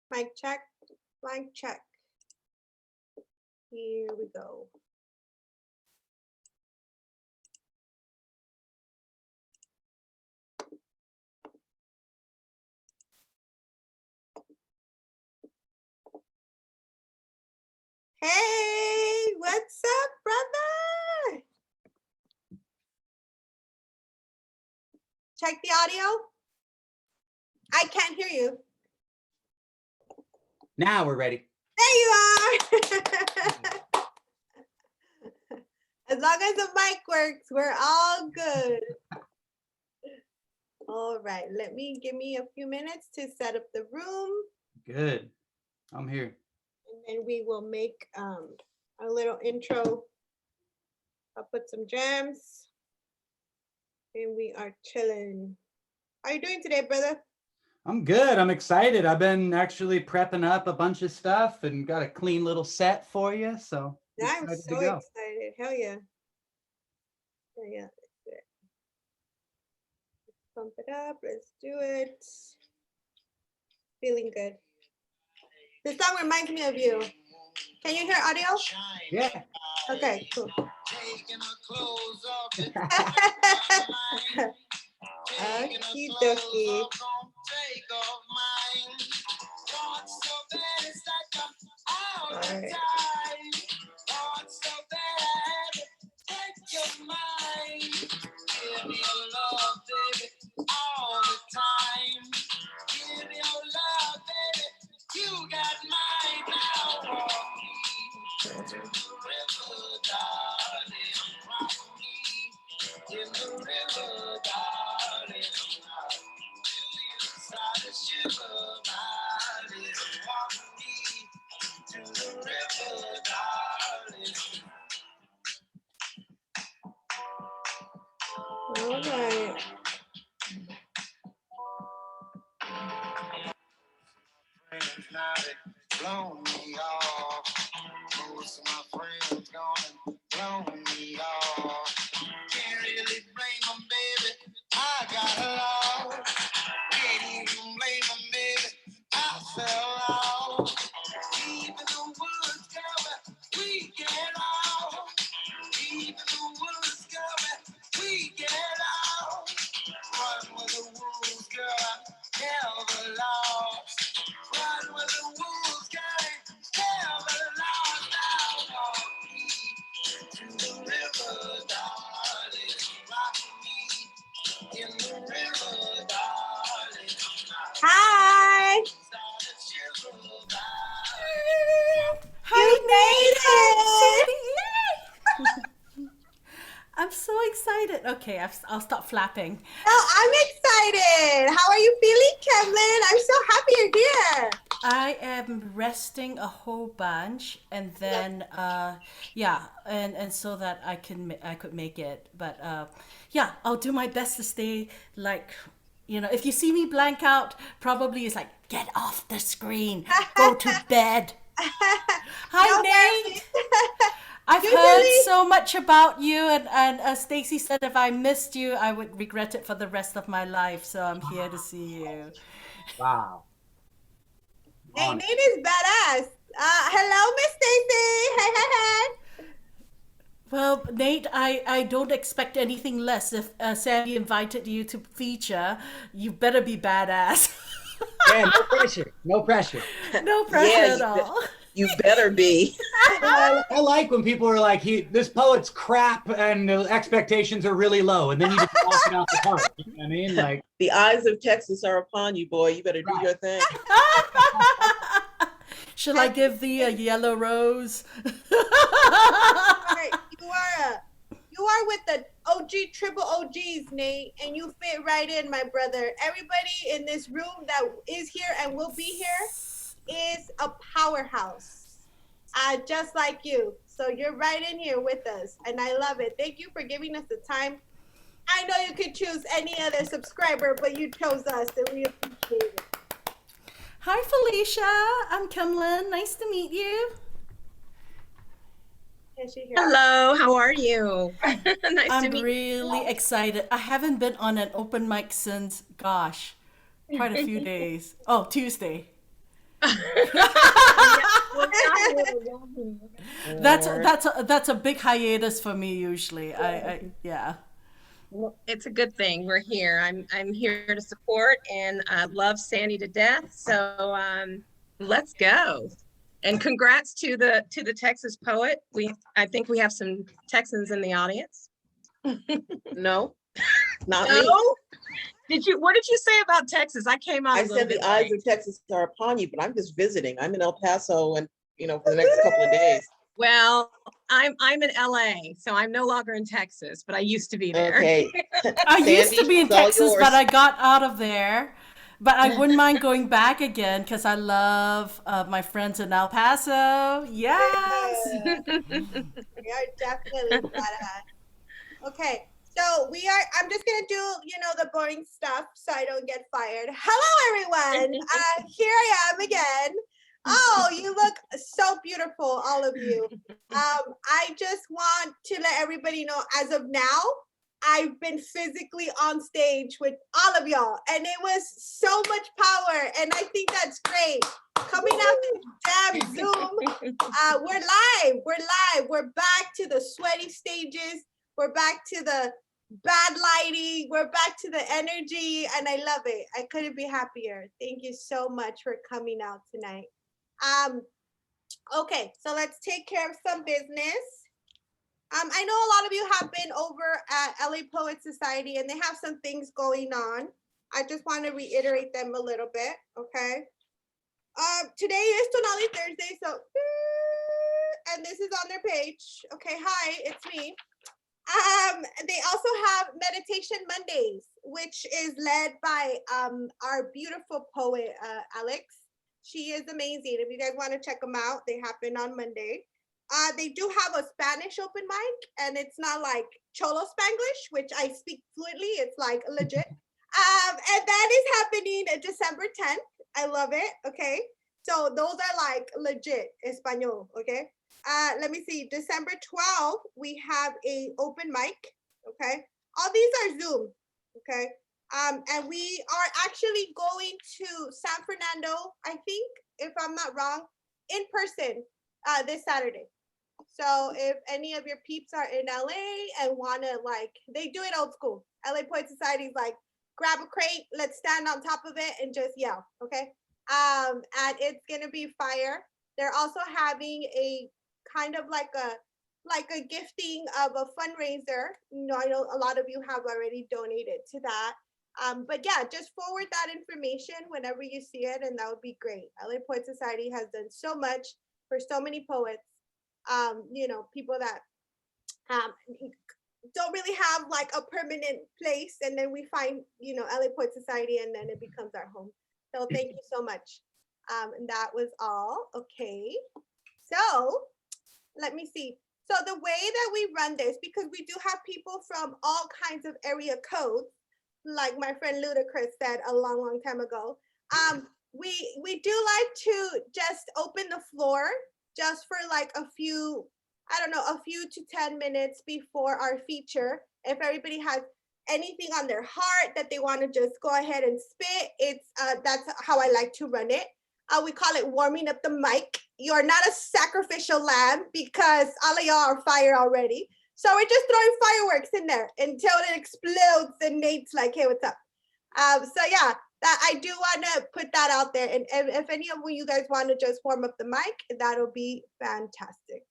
Mic check, mic check. Here we go. Hey, what's up, brother? Check the audio. I can't hear you. Now we're ready. There you are. As long as the mic works, we're all good. All right, give me a few minutes to set up the room. Good. I'm here. And then we will make a little intro. I'll put some jams. And we are chilling. How are you doing today, brother? I'm good. I'm excited. I've been actually prepping up a bunch of stuff and got a clean little set for you. So I'm so excited. Hell yeah. Hell yeah. Let's do it. Let's pump it up. Let's do it. Feeling good. This song reminds me of you. Can you hear audio? Yeah. Okay, cool. Okie dokie. Right. All right. Blown me off. Most of my friends gone and blown me off. Can't really blame them, baby. I got lost. Can't even blame them, baby. I fell off. Deep in the woods, girl, we get off. Deep in the woods, girl, we get off. Run with the wolves, girl, never lost. Run with the wolves, girl, never lost. Now walk me to the river, darling. Rock me in the river, darling. Hi. Hi, made it! I'm so excited. Okay, I'll stop flapping. Oh, I'm excited. How are you feeling, Kevlin? I'm so happy you're here. I am resting a whole bunch, and then and so that I could make it. But I'll do my best to stay like. If you see me blank out, probably it's like, get off the screen, go to bed. Hi, Nate. I've heard so much about you, and Stacy said if I missed you, I would regret it for the rest of my life. So I'm here to see you. Wow. Hey, Nate is badass. Hello, Miss Stacy. Hey. Well, Nate, I don't expect anything less. If Sandy invited you to feature, you better be badass. Yeah, no pressure. No pressure. No pressure at all. You better be. I like when people are like, this poet's crap and the expectations are really low, and then you just walk it out the park. You know what I mean? Like, The eyes of Texas are upon you, boy. You better do your thing. Shall I give the yellow rose? Right, you are with the OG triple OGs, Nate, and you fit right in, my brother. Everybody in this room that is here and will be here is a powerhouse, just like you. So you're right in here with us, and I love it. Thank you for giving us the time. I know you could choose any other subscriber, but you chose us, and we appreciate it. Hi, Felicia. I'm Kimlin. Nice to meet you. Hello, how are you? Nice to meet I'm you. really excited. I haven't been on an open mic since, gosh, quite a few days. Oh, Tuesday. That's a big hiatus for me usually. Yeah. Well, it's a good thing we're here. I'm here to support, and I love Sandy to death. So let's go. And congrats to the Texas poet. I think we have some Texans in the audience. No, not No? me. What did you say about Texas? I came out I a little said bit the eyes late. of Texas are upon you, but I'm just visiting. I'm in El Paso and, for the next couple of days. Well, I'm in LA, so I'm no longer in Texas, but I used to be there. Okay. I used to Sandy, be in it's all Texas, yours. but I got out of there. But I wouldn't mind going back again because I love my friends in El Paso. Yes. We are definitely glad. Okay, so I'm just gonna do, the boring stuff so I don't get fired. Hello, everyone. Here I am again. Oh, you look so beautiful, all of you. I just want to let everybody know, as of now, I've been physically on stage with all of y'all, and it was so much power, and I think that's great. Coming out this damn Zoom, we're live. We're back to the sweaty stages. We're back to the bad lighting. We're back to the energy, and I love it. I couldn't be happier. Thank you so much for coming out tonight. Okay, so let's take care of some business. I know a lot of you have been over at LA Poet Society, and they have some things going on. I just want to reiterate them a little bit, okay? Today is Tonalli Thursday, so, and this is on their page. Okay, hi, it's me. They also have Meditation Mondays, which is led by our beautiful poet, Alex. She is amazing. If you guys want to check them out, they happen on Monday. They do have a Spanish open mic, and it's not like Cholo Spanglish, which I speak fluently. It's like legit. And that is happening December 10th. I love it. Okay. So those are like legit Espanol. Okay. Let me see. December 12th, we have a open mic. Okay. All these are Zoom. Okay. And we are actually going to San Fernando, I think, if I'm not wrong, in person this Saturday. So if any of your peeps are in LA and wanna, they do it old school. LA Poet Society is like, grab a crate, let's stand on top of it and just yell, okay? And it's gonna be fire. They're also having a kind of like a gifting of a fundraiser. I know a lot of you have already donated to that. But yeah, just forward that information whenever you see it, and that would be great. LA Poet Society has done so much for so many poets. People that don't really have like a permanent place, and then we find, LA Poet Society, and then it becomes our home. So thank you so much. And that was all. Okay. So let me see. So the way that we run this, because we do have people from all kinds of area codes, like my friend Ludacris said a long, long time ago, we do like to just open the floor just for like a few to 10 minutes before our feature. If everybody has anything on their heart that they want to just go ahead and spit, that's how I like to run it. We call it warming up the mic. You're not a sacrificial lamb because all of y'all are fire already. So we're just throwing fireworks in there until it explodes, and Nate's like, hey, what's up? So yeah, that I do want to put that out there. And if any of you guys want to just warm up the mic, that'll be fantastic.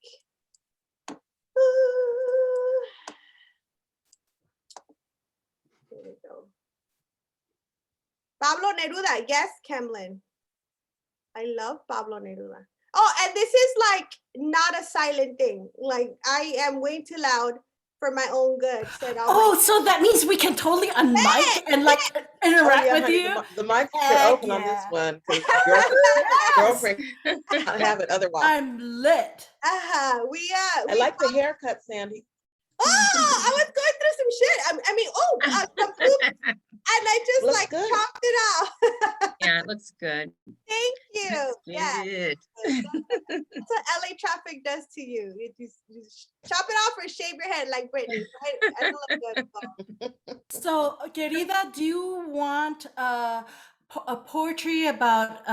Here we go. Pablo Neruda. Yes, Kemlin. I love Pablo Neruda. Oh, and this is like not a silent thing. Like I am way too loud for my own good. So that means we can totally unmic and like interact with honey, you. The mics are open on this one because girlfriend can't have it otherwise. I'm lit. I like the haircut, Sandy. Oh, I was going through some shit. Some poop, and I just Looks good. chopped it off. Yeah, it looks good. Thank you. Yeah. That's what LA traffic does to you. You just chop it off or shave your head like Britney. I don't look good. So, querida, do you want a poetry about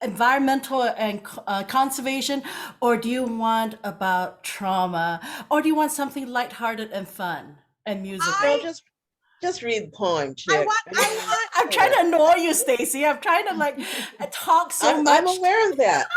environmental and conservation, or do you want about trauma, or do you want something lighthearted and fun and musical? Girl, I just read the poem, I chick. want I mean, I'm trying to annoy you, Stacy. I'm trying to like talk so much. I'm aware of that.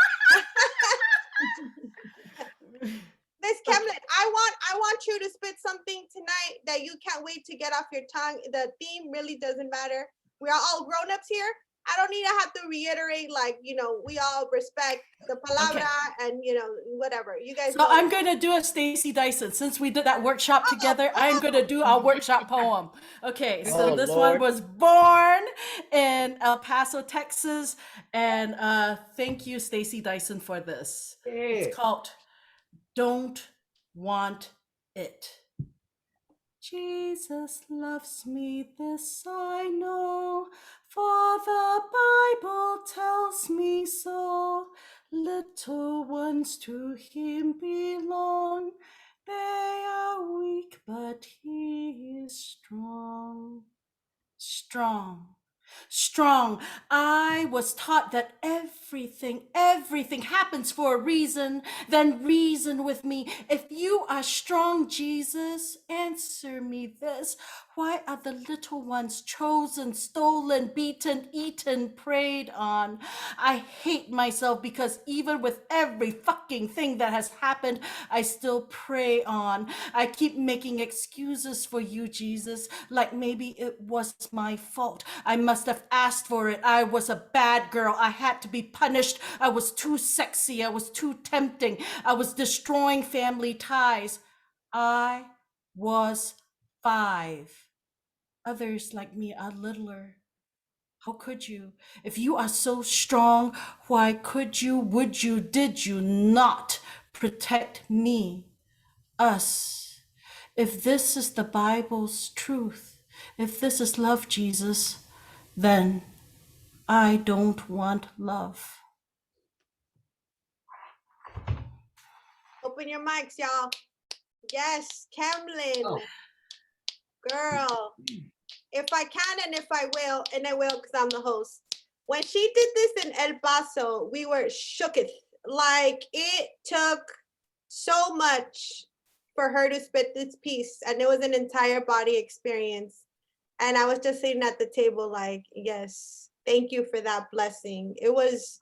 Miss Kemlin, I want you to spit something tonight that you can't wait to get off your tongue. The theme really doesn't matter. We are all grown-ups here. I don't need to have to reiterate, like, you know, we all respect the palabra and, you know, whatever. You guys So know I'm that. going to do a Stacy Dyson. Since we did that workshop together, I'm going to do our workshop poem. Okay, so Oh, this one Lord. was born in El Paso, Texas. And thank you, Stacy Dyson, for this. It's Hey. called Don't Want It. Jesus loves me, this I know, for the Bible tells me so. Little ones to him belong. They are weak, but he is strong. Strong. Strong. I was taught that everything happens for a reason. Then reason with me. If you are strong, Jesus, answer me this. Why are the little ones chosen, stolen, beaten, eaten, preyed on? I hate myself because even with every fucking thing that has happened, I still prey on. I keep making excuses for you, Jesus, like maybe it was my fault. I must have asked for it. I was a bad girl. I had to be punished. I was too sexy. I was too tempting. I was destroying family ties. I was 5. Others like me are littler. How could you? If you are so strong, why could you, would you, did you not protect me, us? If this is the Bible's truth, if this is love, Jesus, then I don't want love. Open your mics, y'all. Yes, Kemlin, Oh. girl. If I can and if I will, and I will because I'm the host. When she did this in El Paso, we were shooketh. Like it took so much for her to spit this piece, and it was an entire body experience. And I was just sitting at the table like, yes, thank you for that blessing. It was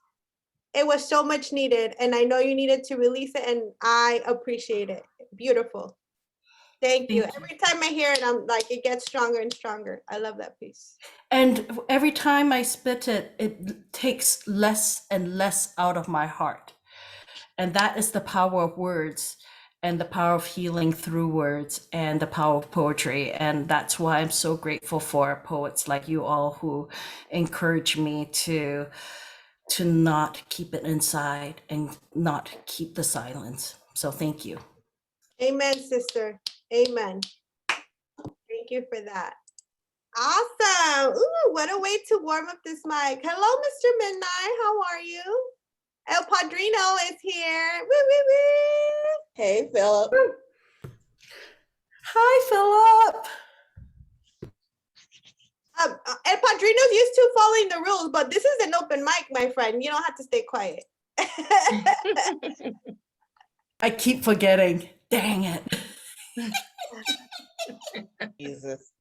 so much needed, and I know you needed to release it, and I appreciate it. Beautiful. Thank you. Thank you. Every time I hear it, I'm like, it gets stronger and stronger. I love that piece. And every time I spit it, it takes less and less out of my heart. And that is the power of words and the power of healing through words and the power of poetry. And that's why I'm so grateful for poets like you all who encourage me to not keep it inside and not keep the silence. So thank you. Amen, sister. Amen. Thank you for that. Awesome. Ooh, what a way to warm up this mic. Hello, Mr. Midnight. How are you? El Padrino is here. Woo, woo, woo. Hey, Philip. Hi, Philip. El Padrino's used to following the rules, but this is an open mic, my friend. You don't have to stay quiet. I keep forgetting. Dang it. Jesus.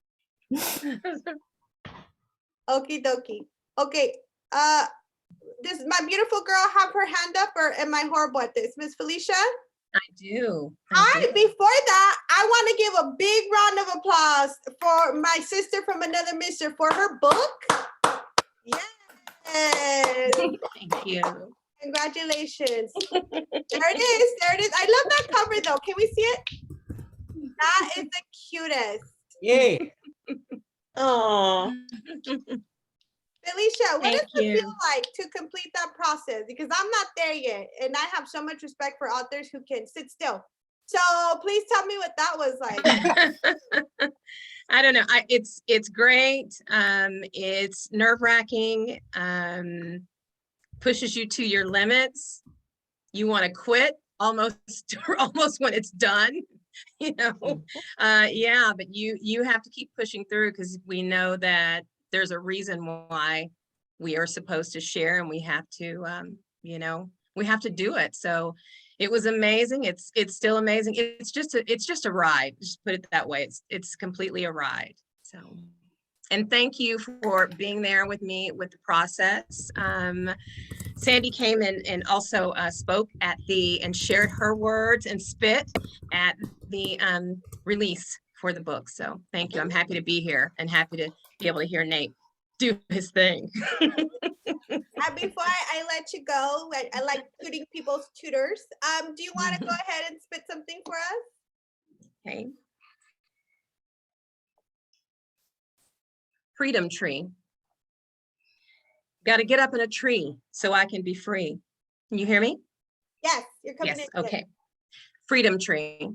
Okie dokie. Okay. Does my beautiful girl have her hand up, or am I horrible at this? Miss Felicia? I do. Hi, before that, I want to give a big round of applause for my sister from another mister for her book. Yes. Thank you. Congratulations. There it is. There it is. I love that cover though. Can we see it? That is the cutest. Yay. Oh, Felicia, what Thank does it you. feel like to complete that process? Because I'm not there yet. And I have so much respect for authors who can sit still. So please tell me what that was like. I don't know. It's great. It's nerve-wracking. Pushes you to your limits. You want to quit almost when it's done. You know, yeah, but you have to keep pushing through because we know that there's a reason why we are supposed to share, and we have to, we have to do it. So it was amazing. It's still amazing. It's just a ride. Just put it that way. It's completely a ride. So, and thank you for being there with me with the process. Sandy came in and also spoke and shared her words and spit at the release for the book. So thank you. I'm happy to be here and happy to be able to hear Nate do his thing. Before I let you go, I like tuting people's tutors. Do you want to go ahead and spit something for us? Okay. Freedom tree. Got to get up in a tree so I can be free. Can you hear me? Yes, you're coming yes, in. Okay. Good. Freedom tree.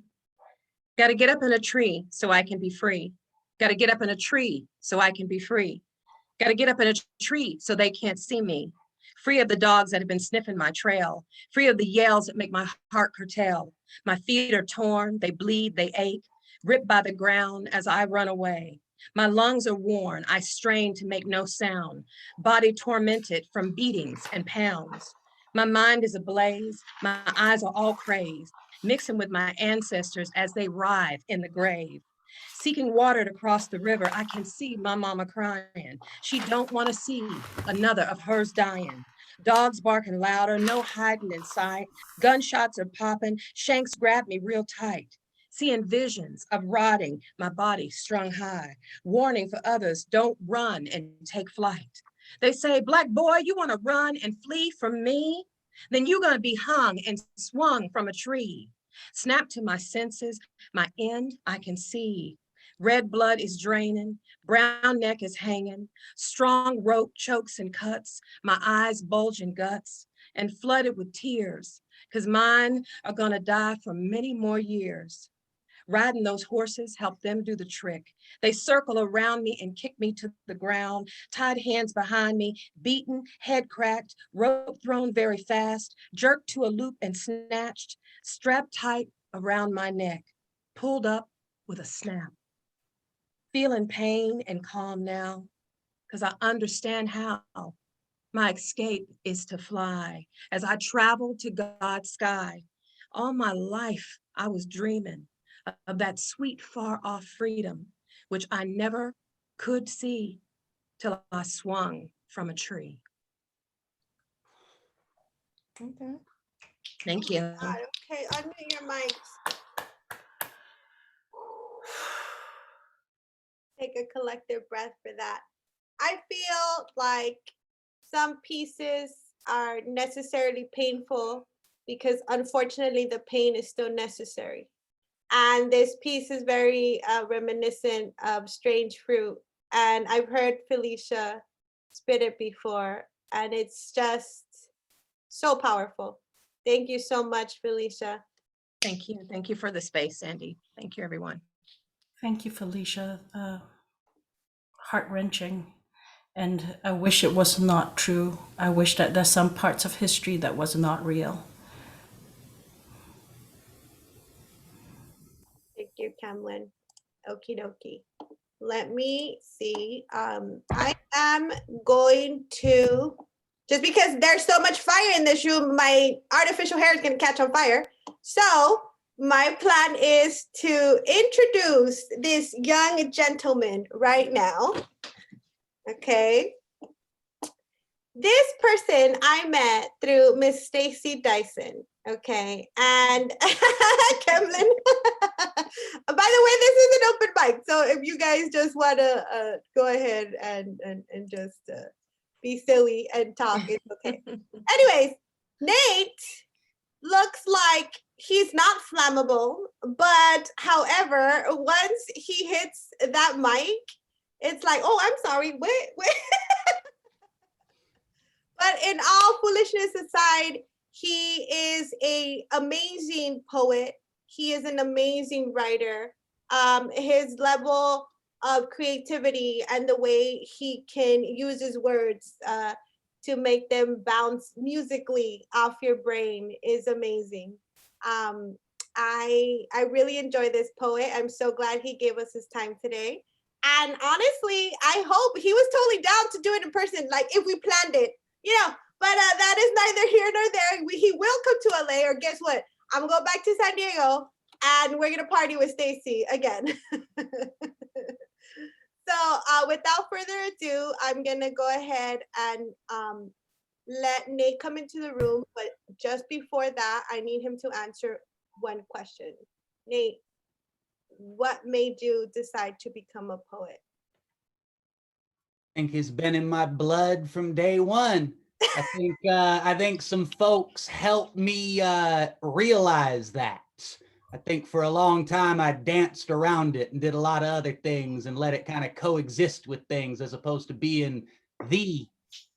Got to get up in a tree so I can be free. Got to get up in a tree so I can be free. Got to get up in a tree so they can't see me. Free of the dogs that have been sniffing my trail. Free of the yells that make my heart curtail. My feet are torn, they bleed, they ache. Ripped by the ground as I run away. My lungs are worn, I strain to make no sound. Body tormented from beatings and pounds. My mind is ablaze, my eyes are all crazed, mixing with my ancestors as they writhe in the grave. Seeking water to cross the river, I can see my mama crying. She don't want to see another of hers dying. Dogs barking louder, no hiding in sight. Gunshots are popping, shanks grab me real tight. Seeing visions of rotting, my body strung high. Warning for others, don't run and take flight. They say, Black boy, you want to run and flee from me? Then you're going to be hung and swung from a tree. Snap to my senses, my end I can see. Red blood is draining, brown neck is hanging, strong rope chokes and cuts, my eyes bulging guts, and flooded with tears, because mine are gonna die for many more years. Riding those horses helped them do the trick. They circle around me and kick me to the ground, tied hands behind me, beaten, head cracked, rope thrown very fast, jerked to a loop and snatched, strapped tight around my neck, pulled up with a snap. Feeling pain and calm now, because I understand how. My escape is to fly as I travel to God's sky. All my life, I was dreaming of that sweet, far off freedom, which I never could see till I swung from a tree. Okay. Thank you. Okay, unmute your mics. Take a collective breath for that. I feel like some pieces are necessarily painful because unfortunately the pain is still necessary. And this piece is very reminiscent of Strange Fruit. And I've heard Felicia spit it before, and it's just so powerful. Thank you so much, Felicia. Thank you. Thank you for the space, Sandy. Thank you, everyone. Thank you, Felicia. Heart-wrenching. And I wish it was not true. I wish that there's some parts of history that was not real. Thank you, Camlin. Okie dokie. Let me see. I am going to, just because there's so much fire in this room, my artificial hair is going to catch on fire. So my plan is to introduce this young gentleman right now. Okay. This person I met through Miss Stacy Dyson. Okay. And Kemlin, by the way, this is an open mic. So if you guys just want to go ahead and just be silly and talk, it's okay. Anyways, Nate looks like he's not flammable, but however, once he hits that mic, it's like, oh, I'm sorry, wait. But in all foolishness aside, he is an amazing poet. He is an amazing writer. His level of creativity and the way he can use his words to make them bounce musically off your brain is amazing. I really enjoy this poet. I'm so glad he gave us his time today. And honestly, I hope he was totally down to do it in person, like if we planned it, you know. But that is neither here nor there. He will come to LA, or guess what? I'm going back to San Diego, and we're gonna party with Stacy again. So without further ado, I'm gonna go ahead and let Nate come into the room. But just before that, I need him to answer one question. Nate, what made you decide to become a poet? I think it's been in my blood from day one. I think some folks helped me realize that. I think for a long time I danced around it and did a lot of other things and let it kind of coexist with things as opposed to being the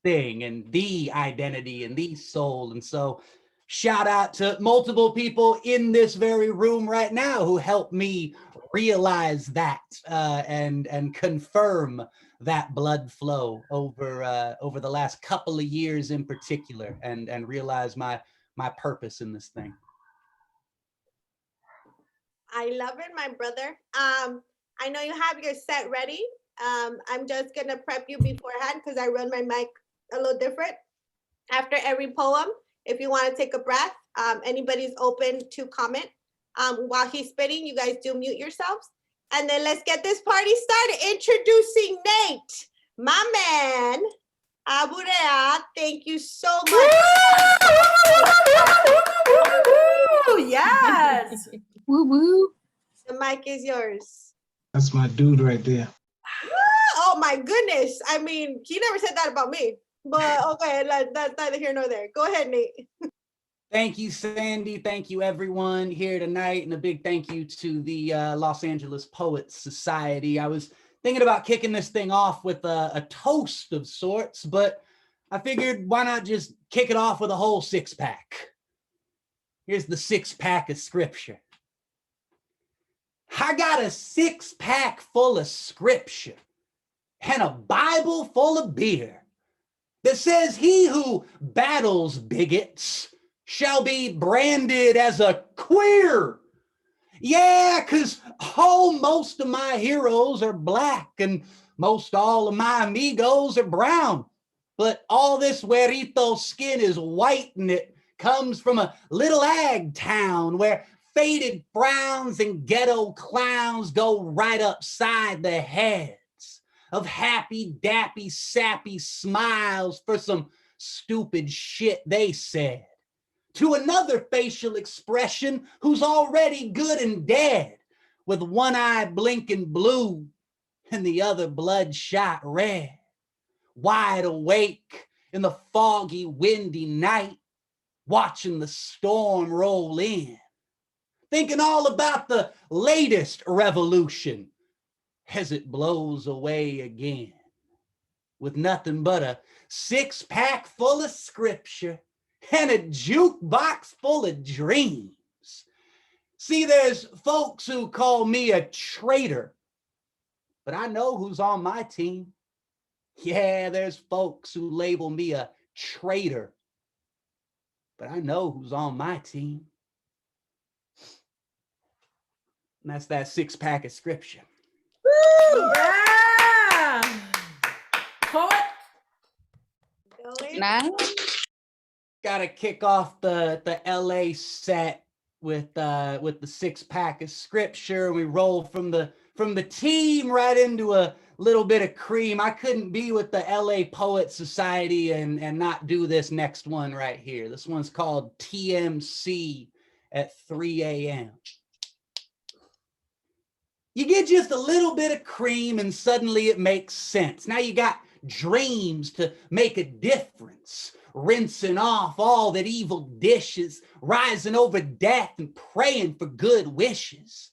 thing and the identity and the soul. And so shout out to multiple people in this very room right now who helped me realize that and confirm that blood flow over the last couple of years in particular, and realize my purpose in this thing. I love it, my brother. I know you have your set ready. I'm just gonna prep you beforehand because I run my mic a little different. After every poem, if you want to take a breath, anybody's open to comment. While he's spitting, you guys do mute yourselves. And then let's get this party started. Introducing Nate, my man, Abaurrea. Thank you so much. Yes. Woo woo. The mic is yours. That's my dude right there. Oh my goodness. I mean, he never said that about me. But okay, that's neither here nor there. Go ahead, Nate. Thank you, Sandy. Thank you, everyone here tonight. And a big thank you to the Los Angeles Poets Society. I was thinking about kicking this thing off with a toast of sorts, but I figured why not just kick it off with a whole six-pack. Here's the six-pack of scripture. I got a six-pack full of scripture and a Bible full of beer that says he who battles bigots shall be branded as a queer. Yeah, because most of my heroes are black and most all of my amigos are brown. But all this güerito skin is white, and it comes from a little ag town where faded frowns and ghetto clowns go right upside the heads of happy, dappy, sappy smiles for some stupid shit they said, to another facial expression who's already good and dead, with one eye blinking blue and the other bloodshot red, wide awake in the foggy, windy night, watching the storm roll in, thinking all about the latest revolution as it blows away again, with nothing but a six-pack full of scripture and a jukebox full of dreams. See, there's folks who call me a traitor, but I know who's on my team. Yeah, there's folks who label me a traitor, but I know who's on my team. And that's that six-pack of scripture. Woo! Yeah. Poet. Nice. Got to kick off the LA set with the six-pack of scripture. We roll from the team right into a little bit of cream. I couldn't be with the LA Poet Society and not do this next one right here. This one's called TMC at 3 a.m. You get just a little bit of cream and suddenly it makes sense. Now you got dreams to make a difference, rinsing off all that evil dishes, rising over death and praying for good wishes.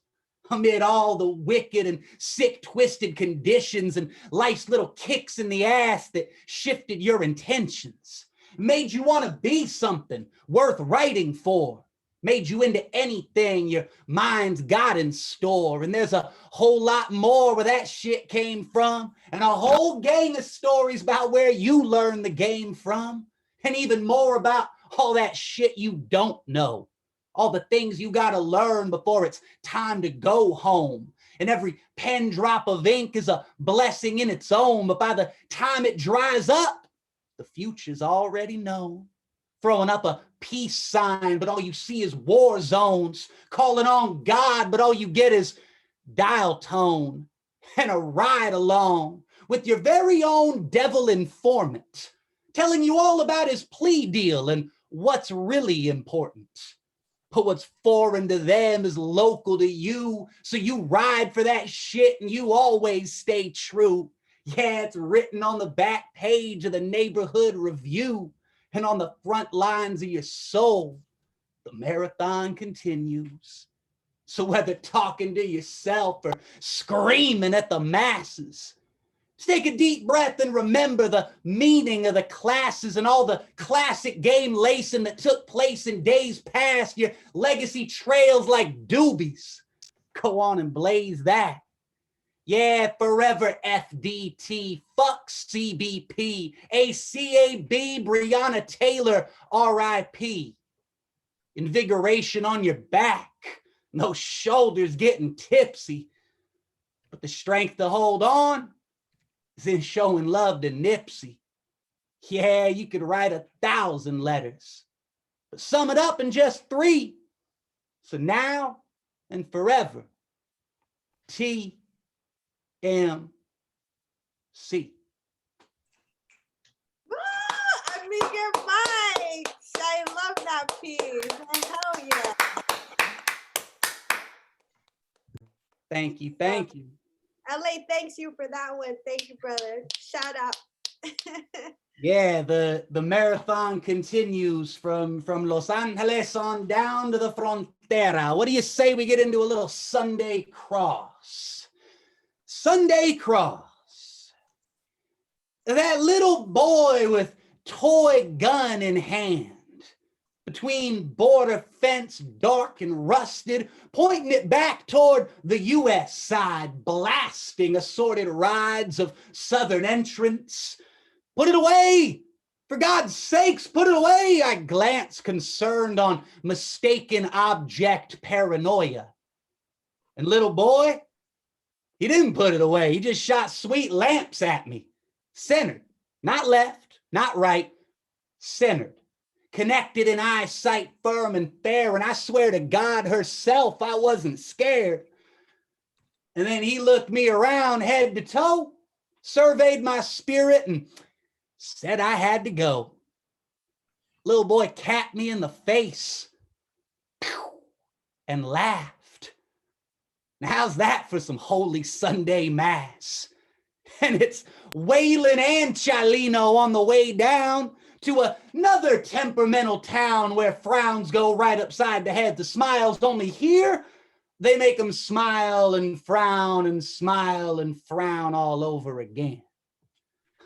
Amid all the wicked and sick, twisted conditions and life's little kicks in the ass that shifted your intentions, made you want to be something worth writing for, made you into anything your mind's got in store. And there's a whole lot more where that shit came from, and a whole gang of stories about where you learned the game from, and even more about all that shit you don't know, all the things you got to learn before it's time to go home. And every pen drop of ink is a blessing in its own. But by the time it dries up, the future's already known. Throwing up a peace sign, but all you see is war zones. Calling on God, but all you get is dial tone. And a ride along with your very own devil informant, telling you all about his plea deal and what's really important. But what's foreign to them is local to you. So you ride for that shit and you always stay true. Yeah, it's written on the back page of the neighborhood review and on the front lines of your soul. The marathon continues. So whether talking to yourself or screaming at the masses, just take a deep breath and remember the meaning of the classes and all the classic game lacing that took place in days past. Your legacy trails like doobies. Go on and blaze that. Yeah, forever FDT, fuck CBP, ACAB, Breonna Taylor, RIP. Invigoration on your back, no shoulders getting tipsy, but the strength to hold on is in showing love to Nipsey. Yeah, you could write 1,000 letters, but sum it up in just 3. So now and forever, TMC. Amiga Mike's. I love that piece. Hell yeah. Thank you. LA thanks you for that one. Thank you, brother. Shout out. Yeah, the marathon continues from Los Angeles on down to the frontera. What do you say we get into a little Sunday cross? Sunday cross. That little boy with toy gun in hand, between border fence, dark and rusted, pointing it back toward the U.S. side, blasting assorted rides of Southern entrance. Put it away! For God's sakes, put it away! I glance concerned on mistaken object paranoia. And little boy, he didn't put it away. He just shot sweet lamps at me. Centered, not left, not right, centered. Connected in eyesight, firm and fair, and I swear to God herself, I wasn't scared. And then he looked me around head to toe, surveyed my spirit, and said I had to go. Little boy capped me in the face and laughed. Now, how's that for some holy Sunday mass? And it's Waylon and Chalino on the way down to another temperamental town where frowns go right upside the heads of smiles. Only here, they make them smile and frown and smile and frown all over again.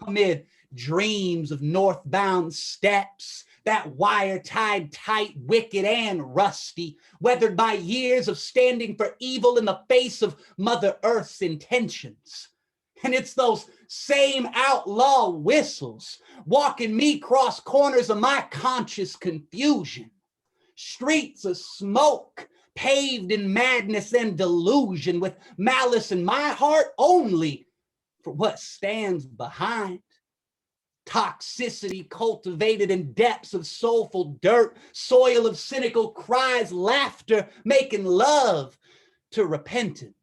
Amid dreams of northbound steps, that wire tied tight, wicked and rusty, weathered by years of standing for evil in the face of Mother Earth's intentions. And it's those same outlaw whistles walking me cross corners of my conscious confusion. Streets of smoke, paved in madness and delusion, with malice in my heart only for what stands behind. Toxicity cultivated in depths of soulful dirt, soil of cynical cries, laughter, making love to repentance.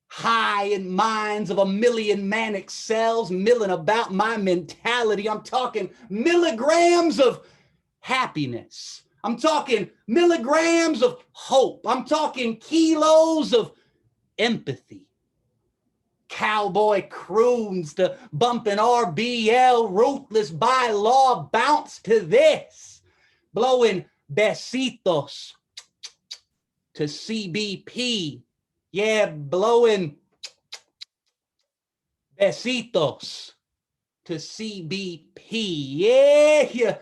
High in minds of a million manic cells milling about my mentality. I'm talking milligrams of happiness. I'm talking milligrams of hope. I'm talking kilos of empathy. Cowboy croons to bumping RBL, ruthless by law, bounce to this. Blowing besitos to CBP. Yeah, blowing besitos to CBP. Yeah, you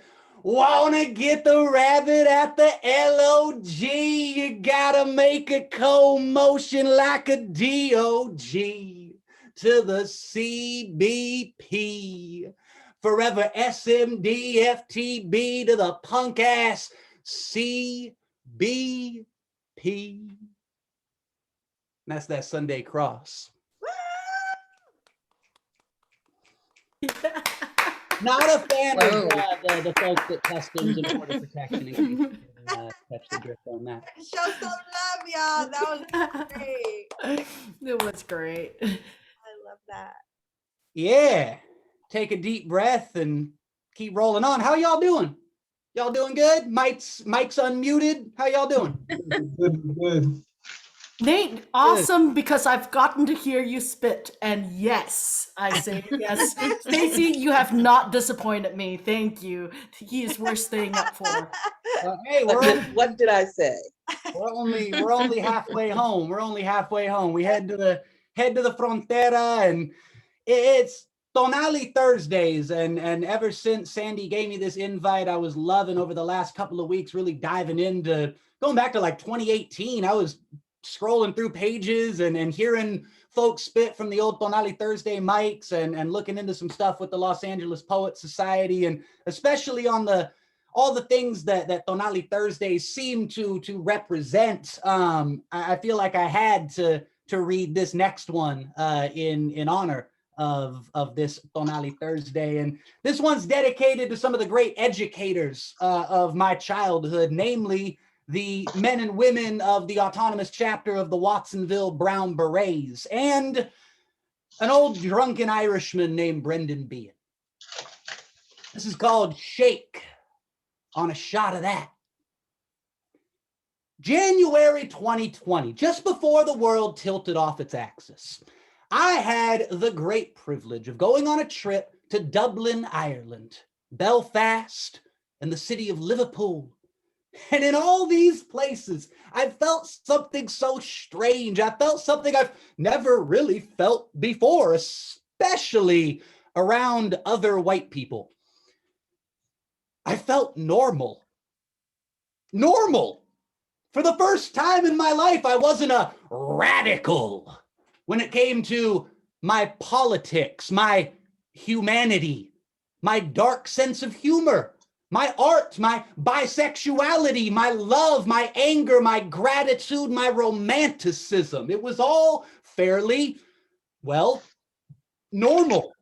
wanna get the rabbit at the LOG, you gotta make a co-motion like a DOG to the CBP. Forever SMD, FTB to the punk ass CBP. And that's that Sunday cross. Not a fan Whoa. of the folks at Customs and Border Protection in case you can catch the drift on that. Show some love, y'all. That was great. It was great. I love that. Yeah. Take a deep breath and keep rolling on. How y'all doing? Y'all doing good? Mike's unmuted. How y'all doing? Good. Nate, awesome, because I've gotten to hear you spit, and yes, I say yes. Stacey, you have not disappointed me. Thank you. He is worth staying up for. Hey, What did I say? we're only halfway home. We're only halfway home. We head to the frontera, and it's Tonalli Thursdays, and ever since Sandy gave me this invite, I was loving over the last couple of weeks, really diving into going back to like 2018. I was scrolling through pages and hearing folks spit from the old Tonalli Thursday mics and looking into some stuff with the Los Angeles Poets Society, and especially on all the things that Tonalli Thursdays seem to represent. I feel like I had to read this next one in honor of this Tonalli Thursday. And this one's dedicated to some of the great educators of my childhood, namely the men and women of the autonomous chapter of the Watsonville Brown Berets, and an old drunken Irishman named Brendan Behan. This is called Shake on a Shot of That. January 2020, just before the world tilted off its axis, I had the great privilege of going on a trip to Dublin, Ireland, Belfast, and the city of Liverpool. And in all these places, I felt something so strange. I felt something I've never really felt before, especially around other white people. I felt normal. Normal. For the first time in my life, I wasn't a radical when it came to my politics, my humanity, my dark sense of humor, my art, my bisexuality, my love, my anger, my gratitude, my romanticism. It was all fairly, well, normal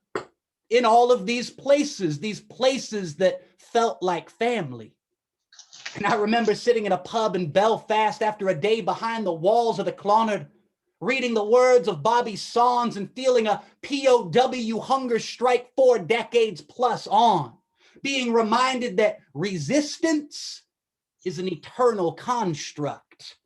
in all of these places that felt like family. And I remember sitting in a pub in Belfast after a day behind the walls of the Clonard, reading the words of Bobby Sands and feeling a POW hunger strike 4 decades plus on, being reminded that resistance is an eternal construct.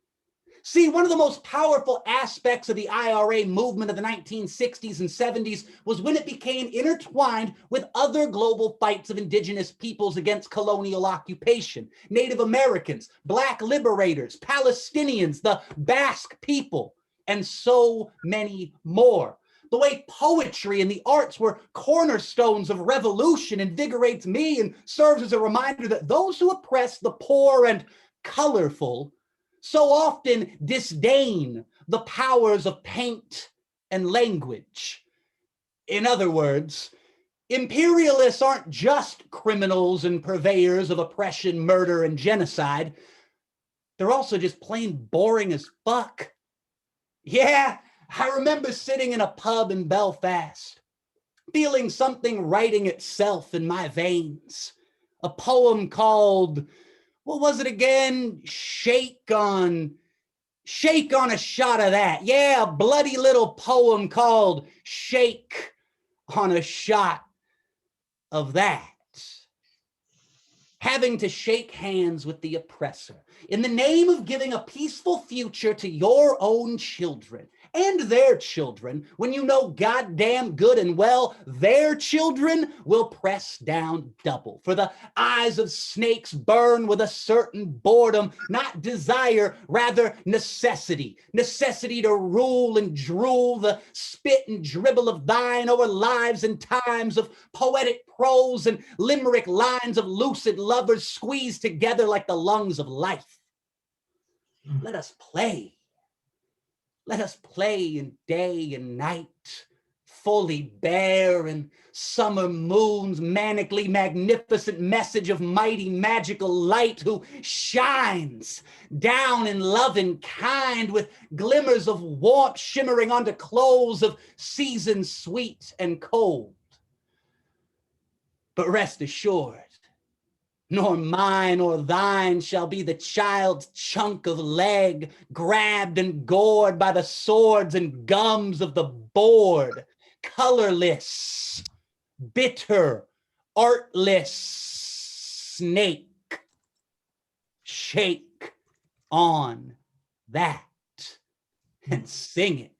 See, one of the most powerful aspects of the IRA movement of the 1960s and 70s was when it became intertwined with other global fights of indigenous peoples against colonial occupation, Native Americans, Black liberators, Palestinians, the Basque people, and so many more. The way poetry and the arts were cornerstones of revolution invigorates me and serves as a reminder that those who oppress the poor and colorful so often disdain the powers of paint and language. In other words, imperialists aren't just criminals and purveyors of oppression, murder, and genocide. They're also just plain boring as fuck. Yeah, I remember sitting in a pub in Belfast, feeling something writing itself in my veins. A poem called, what was it again? Shake on a Shot of That. Yeah, a bloody little poem called Shake on a Shot of That. Having to shake hands with the oppressor in the name of giving a peaceful future to your own children and their children, when you know goddamn good and well their children will press down double. For the eyes of snakes burn with a certain boredom, not desire, rather necessity. Necessity to rule and drool the spit and dribble of thine o'er lives and times of poetic prose and limerick lines of lucid lovers squeezed together like the lungs of life. Let us play. Let us play in day and night, fully bare, and summer moon's manically magnificent message of mighty magical light, who shines down in loving kind with glimmers of warmth shimmering onto clothes of seasons sweet and cold. But rest assured, nor mine or thine shall be the child's chunk of leg, grabbed and gored by the swords and gums of the bored, colorless, bitter, artless snake. Shake on that and sing it.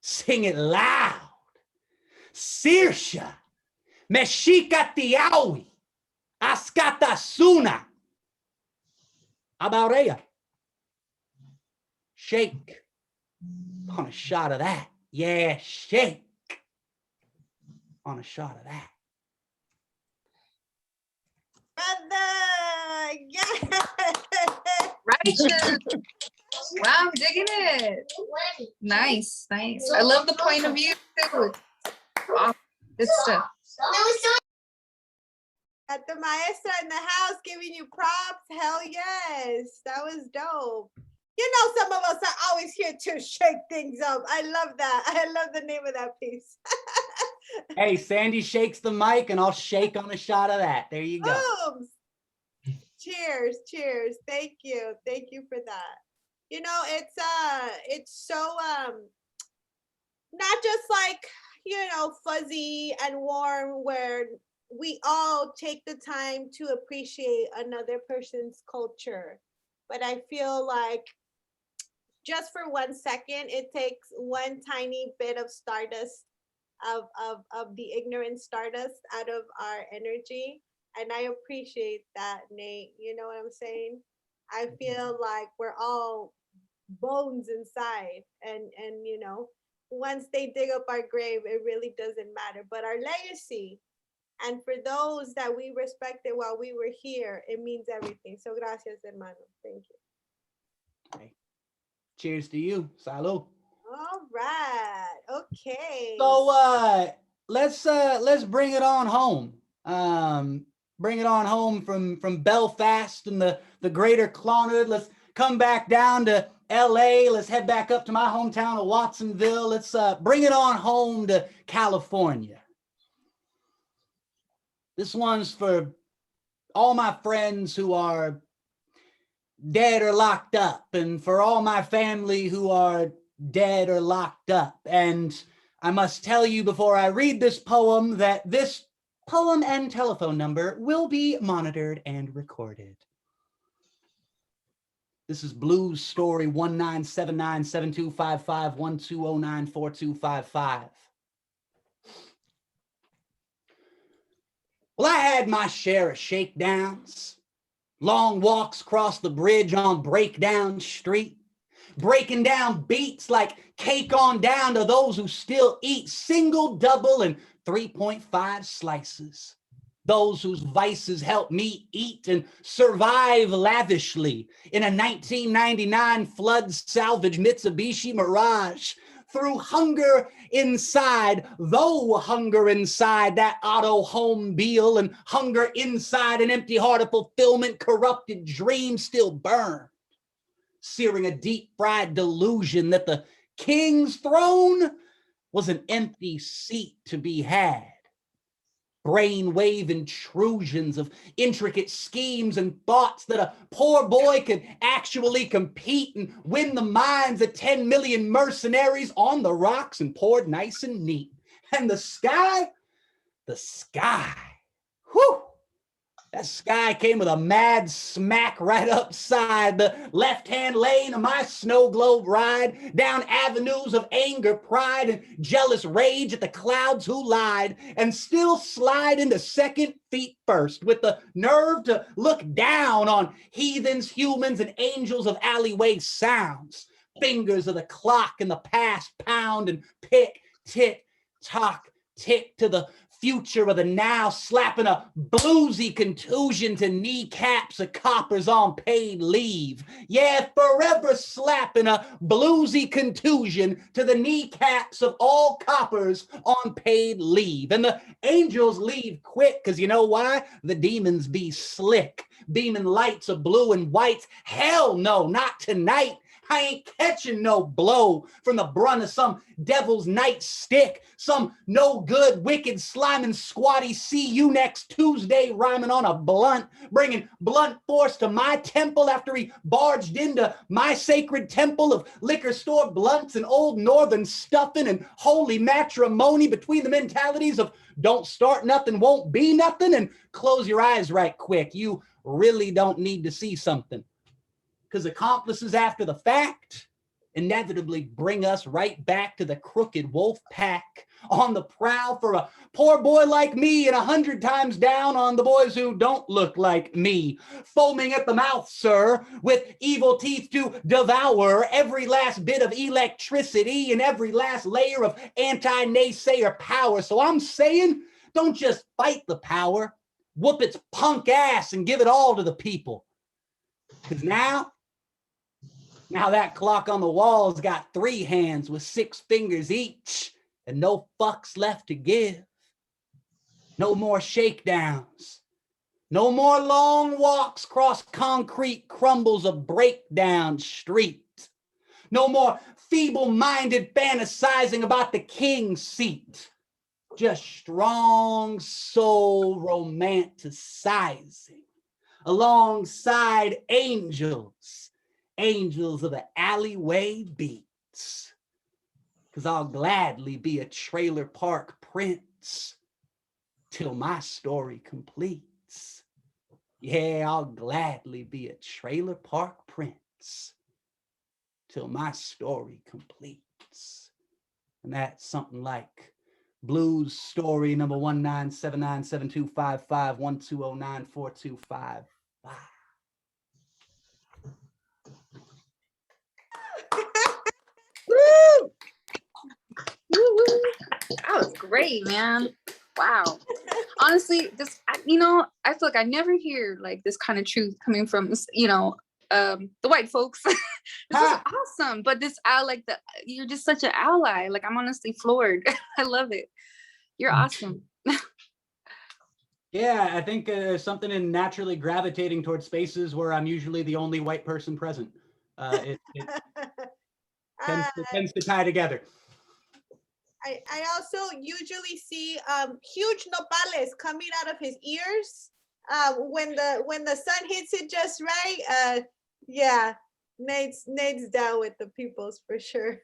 Sing it loud. Sirsha, meshika tiawi. Askata suna. Abaurrea. Shake on a shot of that. Yeah, shake on a shot of that. Brother, yeah. Righteous. Wow, I'm digging it. Nice, nice. I love the point of view too. Awesome. Good stuff. At the maestra in the house giving you props. Hell yes. That was dope. You know, some of us are always here to shake things up. I love that. I love the name of that piece. Hey, Sandy shakes the mic and I'll shake on a shot of that. There you go. Boom. Cheers, cheers. Thank you. Thank you for that. You know, it's so not just like, you know, fuzzy and warm, where we all take the time to appreciate another person's culture. But I feel like just for 1 second, it takes one tiny bit of stardust of the ignorant stardust out of our energy. And I appreciate that, Nate. You know what I'm saying? I feel like we're all bones inside. And you know, once they dig up our grave, it really doesn't matter. But our legacy, and for those that we respected while we were here, it means everything. So gracias, hermano. Thank you. Hey, cheers to you. Salud. All right. Okay. So let's bring it on home. Bring it on home from Belfast and the greater Clonard. Let's come back down to LA. Let's head back up to my hometown of Watsonville. Let's bring it on home to California. This one's for all my friends who are dead or locked up, and for all my family who are dead or locked up. And I must tell you before I read this poem that this poem and telephone number will be monitored and recorded. This is Blues Story 1979-7255-1209-4255. Well, I had my share of shakedowns, long walks across the bridge on Breakdown Street, breaking down beats like cake on down to those who still eat single, double, and 3.5 slices. Those whose vices help me eat and survive lavishly in a 1999 flood salvage Mitsubishi Mirage. Through hunger inside, though hunger inside that auto home Beal, and hunger inside an empty heart of fulfillment, corrupted dreams still burn, searing a deep fried delusion that the king's throne was an empty seat to be had. Brainwave intrusions of intricate schemes and thoughts that a poor boy could actually compete and win the minds of 10 million mercenaries on the rocks and poured nice and neat. And the sky, whew, that sky came with a mad smack right upside the left-hand lane of my snow globe ride, down avenues of anger, pride, and jealous rage at the clouds who lied, and still slide into second feet first with the nerve to look down on heathens, humans, and angels of alleyway sounds. Fingers of the clock in the past pound and pick, tick, tock, tick to the future of the now, slapping a bluesy contusion to kneecaps of coppers on paid leave. Yeah, forever slapping a bluesy contusion to the kneecaps of all coppers on paid leave. And the angels leave quick, because you know why? The demons be slick, beaming lights of blue and whites. Hell no, not tonight. I ain't catching no blow from the brunt of some devil's nightstick, some no good, wicked, sliming, squatty, see you next Tuesday rhyming on a blunt, bringing blunt force to my temple after he barged into my sacred temple of liquor store blunts and old northern stuffing and holy matrimony between the mentalities of don't start nothing, won't be nothing, and close your eyes right quick. You really don't need to see something. Because accomplices after the fact inevitably bring us right back to the crooked wolf pack on the prowl for a poor boy like me and 100 times down on the boys who don't look like me. Foaming at the mouth, sir, with evil teeth to devour every last bit of electricity and every last layer of anti-naysayer power. So I'm saying, don't just fight the power, whoop its punk ass and give it all to the people. Because now that clock on the wall's got 3 hands with 6 fingers each and no fucks left to give. No more shakedowns. No more long walks across concrete crumbles of breakdown street. No more feeble-minded fantasizing about the king's seat. Just strong soul romanticizing alongside angels of the alleyway beats. Because I'll gladly be a trailer park prince till my story completes. Yeah, I'll gladly be a trailer park prince till my story completes. And that's something like Blues Story number 1979725512094255. Woo! Woo-woo. That was great, man. Wow. Honestly, this, I feel like I never hear like this kind of truth coming from, the white folks. This is awesome. But you're just such an ally. Like, I'm honestly floored. I love it. You're awesome. Yeah, I think something in naturally gravitating towards spaces where I'm usually the only white person present. It tends to tie together. I also usually see huge nopales coming out of his ears when the sun hits it just right. Yeah, Nate's down with the peoples for sure.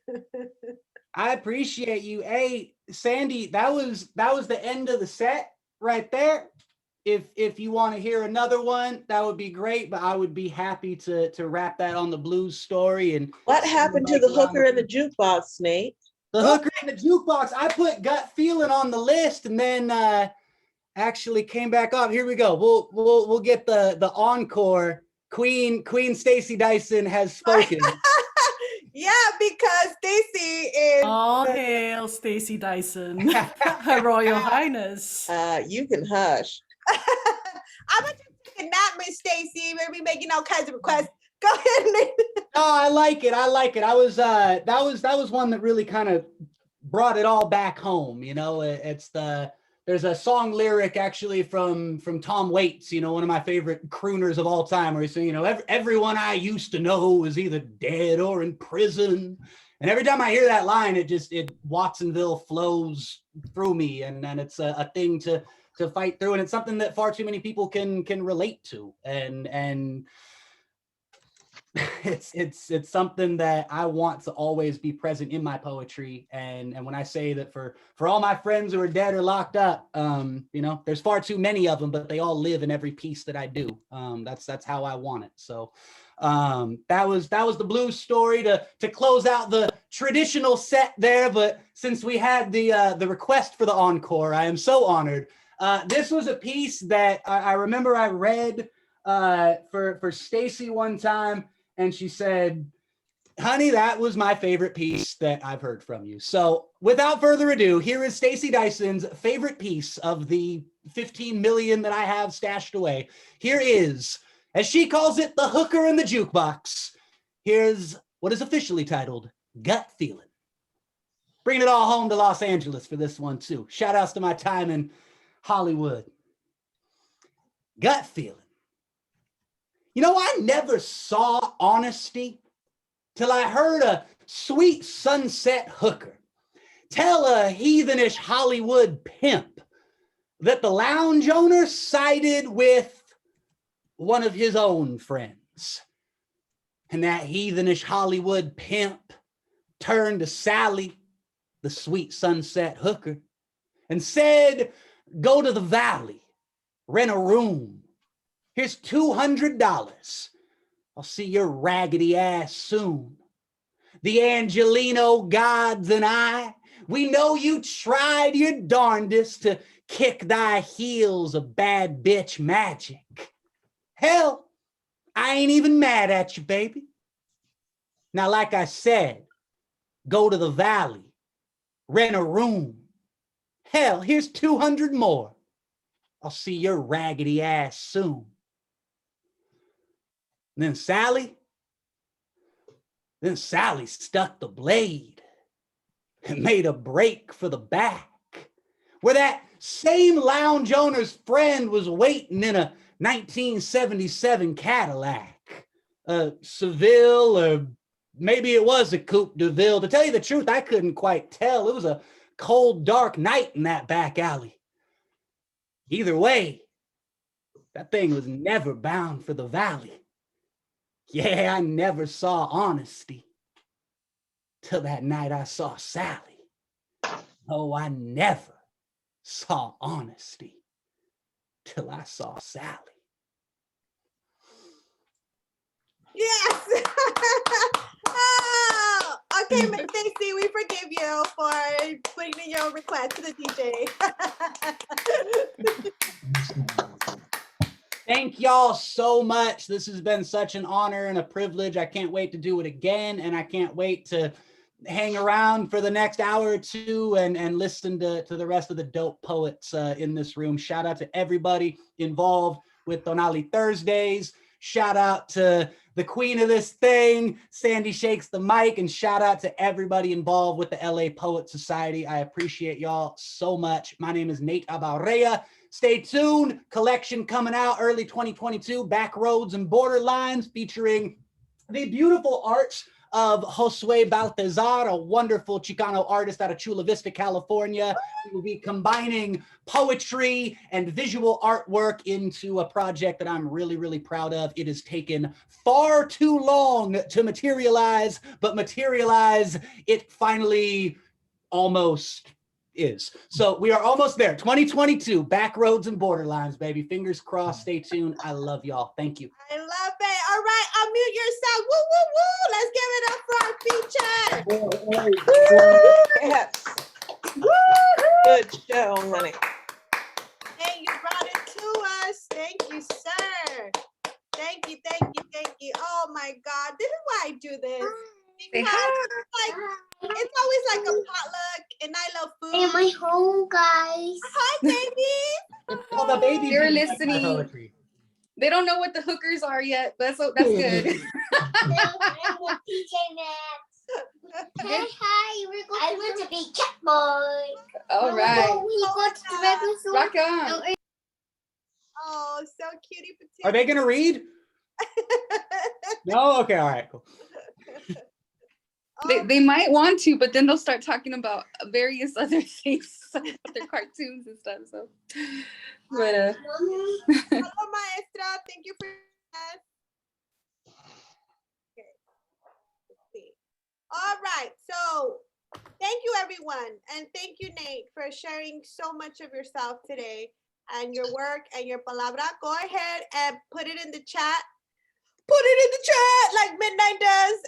I appreciate you. Hey, Sandy, that was the end of the set right there. If you want to hear another one, that would be great. But I would be happy to wrap that on the Blues Story. And what happened to the hooker in the jukebox, Nate? The hooker in the jukebox. I put Gut Feeling on the list, and then actually came back off. Here we go. We'll get the encore. Queen Stacey Dyson has spoken. Yeah, because Stacey is. All hail Stacey Dyson, Her Royal Highness. You can hush. I'm gonna just take a nap, Miss Stacey. We'll be making all kinds of requests. Go ahead, Nate. Oh, I like it. I was that was one that really kind of brought it all back home. There's a song lyric actually from Tom Waits, one of my favorite crooners of all time, where he's saying, everyone I used to know is either dead or in prison. And every time I hear that line, it Watsonville flows through me, and it's a thing to fight through, and it's something that far too many people can relate to, and it's something that I want to always be present in my poetry. And when I say that for all my friends who are dead or locked up, there's far too many of them, but they all live in every piece that I do. That's how I want it. So that was the Blues Story to close out the traditional set there. But since we had the request for the encore, I am so honored. This was a piece that I remember I read for Stacey one time, and she said, honey, that was my favorite piece that I've heard from you. So without further ado, here is Stacey Dyson's favorite piece of the 15 million that I have stashed away. Here is, as she calls it, the hooker in the jukebox. Here's what is officially titled Gut Feeling. Bringing it all home to Los Angeles for this one too. Shout outs to my time in Hollywood. Gut feeling. You know, I never saw honesty till I heard a sweet sunset hooker tell a heathenish Hollywood pimp that the lounge owner sided with one of his own friends. And that heathenish Hollywood pimp turned to Sally, the sweet sunset hooker, and said, go to the valley, rent a room. Here's $200. I'll see your raggedy ass soon. The Angelino gods and I, we know you tried your darndest to kick thy heels of bad bitch magic. Hell, I ain't even mad at you, baby. Now, like I said, go to the valley, rent a room. Hell, here's 200 more. I'll see your raggedy ass soon. And then Sally stuck the blade and made a break for the back, where that same lounge owner's friend was waiting in a 1977 Cadillac, a Seville, or maybe it was a Coupe de Ville. To tell you the truth, I couldn't quite tell. It was a cold, dark night in that back alley. Either way, that thing was never bound for the valley. Yeah, I never saw honesty till that night I saw Sally. Oh, I never saw honesty till I saw Sally. Yes. Oh, okay, Miss Stacey, we forgive you for putting in your request to the DJ. Thank y'all so much. This has been such an honor and a privilege. I can't wait to do it again, and I can't wait to hang around for the next hour or two and listen to the rest of the dope poets in this room. Shout out to everybody involved with Tonalli Thursdays. Shout out to the queen of this thing, Sandy Shakes the Mic, and shout out to everybody involved with the LA Poet Society. I appreciate y'all so much. My name is Nate Abaurrea. Stay tuned. Collection coming out early 2022, Backroads and Borderlines, featuring the beautiful arts of Josue Baltazar, a wonderful Chicano artist out of Chula Vista, California. We will be combining poetry and visual artwork into a project that I'm really, really proud of. It has taken far too long to materialize, but materialize, it finally almost is. So we are almost there. 2022, Backroads and Borderlines, baby. Fingers crossed. Stay tuned. I love y'all. Thank you. I love it. All right, unmute yourself. Woo, woo, woo. Let's give it up for our feature. Yes. Good show, honey. Hey, you brought it to us. Thank you, sir. Thank you, thank you, thank you. Oh my God, this is why I do this. Because it's always like a potluck, and I love food. Am I home, guys? Hi, baby. Oh, the baby. They're listening. They don't know what the hookers are yet, but that's good. I'm with TJ Maxx. Hi, we're going I want to be cat boy. All right. We go to the regular store. Rock on. Oh, so cutie patootie. Are they going to read? No? Okay, all right, cool. They might want to, but then they'll start talking about various other things, their cartoons and stuff. So, but Hello, maestra. Thank you for that. Okay. Let's see. All right. So, thank you, everyone, and thank you, Nate, for sharing so much of yourself today and your work and your palabra. Go ahead and put it in the chat. Put it in the chat like Midnight does,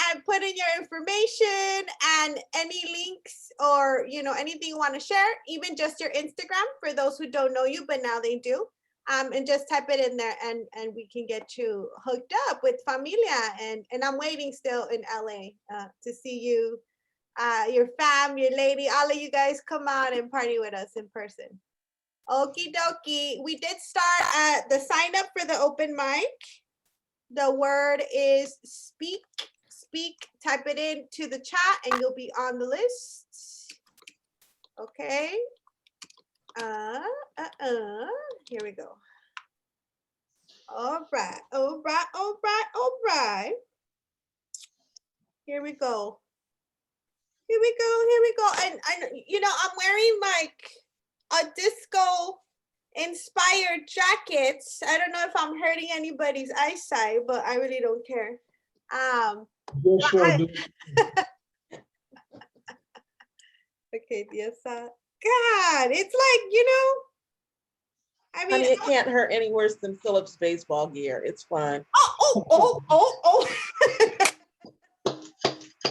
and put in your information and any links or anything you want to share, even just your Instagram for those who don't know you, but now they do. And just type it in there, and we can get you hooked up with familia. And I'm waiting still in LA to see you, your fam, your lady, all of you guys come out and party with us in person. Okie dokie. We did start the sign up for the open mic. The word is speak. Speak. Type it into the chat, and you'll be on the list. Okay. Here we go. All right. Here we go. And I'm wearing like a disco inspired jacket. I don't know if I'm hurting anybody's eyesight, but I really don't care. Yeah, sure, dude. Okay, yes. God, it's like, I mean, Honey, it can't hurt any worse than Philip's baseball gear. It's fine. oh.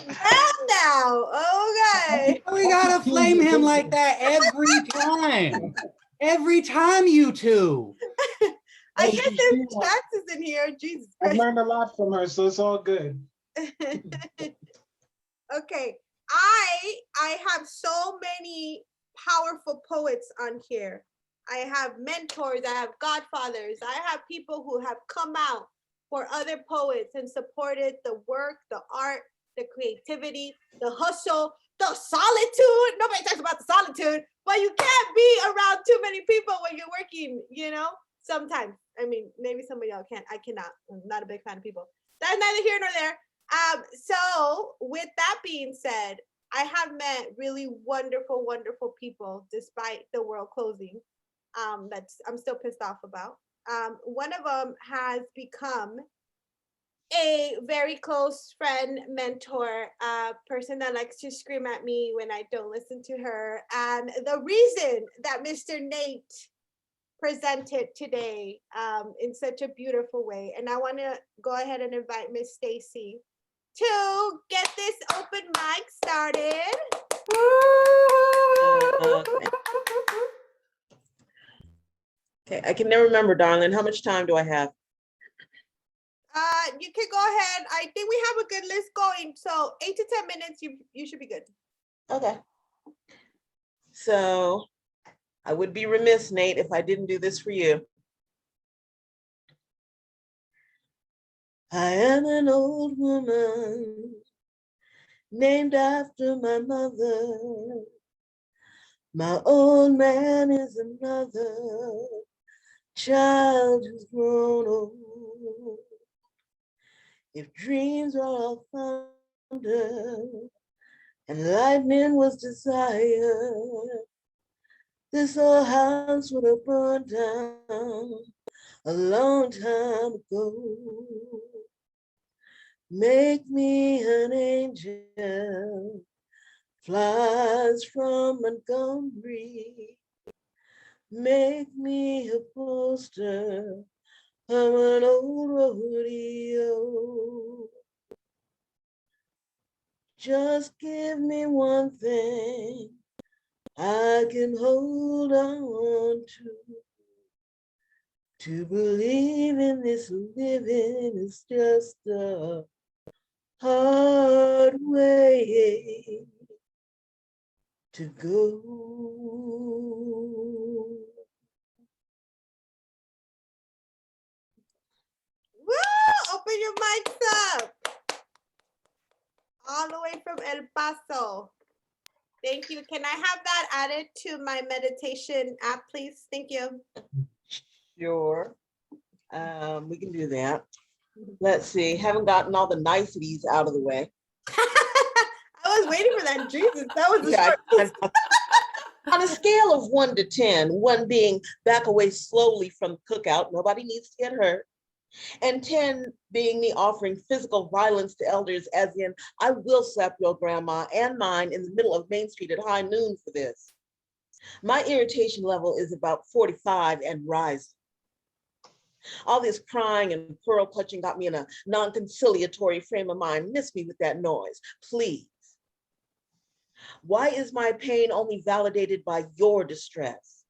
Well, now, okay. We gotta flame him like that every time. Every time, you two. I guess there's chances in here. Jesus I've Christ. learned a lot from her, so it's all good. Okay, I have so many powerful poets on here. I have mentors, I have godfathers, I have people who have come out for other poets and supported the work, the art, the creativity, the hustle, the solitude. Nobody talks about the solitude, but you can't be around too many people when you're working, sometimes. I mean, maybe some of y'all can. I cannot. I'm not a big fan of people. That's neither here nor there. So with that being said, I have met really wonderful, wonderful people despite the world closing. I'm still pissed off about. One of them has become a very close friend, mentor, person that likes to scream at me when I don't listen to her. And the reason that Mr. Nate presented today in such a beautiful way. And I want to go ahead and invite Miss Stacy to get this open mic started. Okay, I can never remember, darling. How much time do I have? You can go ahead. I think we have a good list going. So 8 to 10 minutes, you should be good. Okay. So I would be remiss, Nate, if I didn't do this for you. I am an old woman named after my mother. My old man is another child who's grown old. If dreams are all thunder and lightning was desire, this old house would have burned down a long time ago. Make me an angel, flies from Montgomery. Make me a poster of an old rodeo. Just give me one thing I can hold on to believe in this living is just a hard way to go. Woo! Open your mics up. All the way from El Paso. Thank you. Can I have that added to my meditation app, please? Thank you. Sure. We can do that. Let's see. Haven't gotten all the niceties out of the way. I was waiting for that. Jesus, that was Yeah, on a scale of 1 to 10, 1 being back away slowly from the cookout, nobody needs to get hurt, and 10 being me offering physical violence to elders, as in, I will slap your grandma and mine in the middle of Main Street at high noon for this. My irritation level is about 45 and rising. All this crying and pearl clutching got me in a non-conciliatory frame of mind. Miss me with that noise, please. Why is my pain only validated by your distress?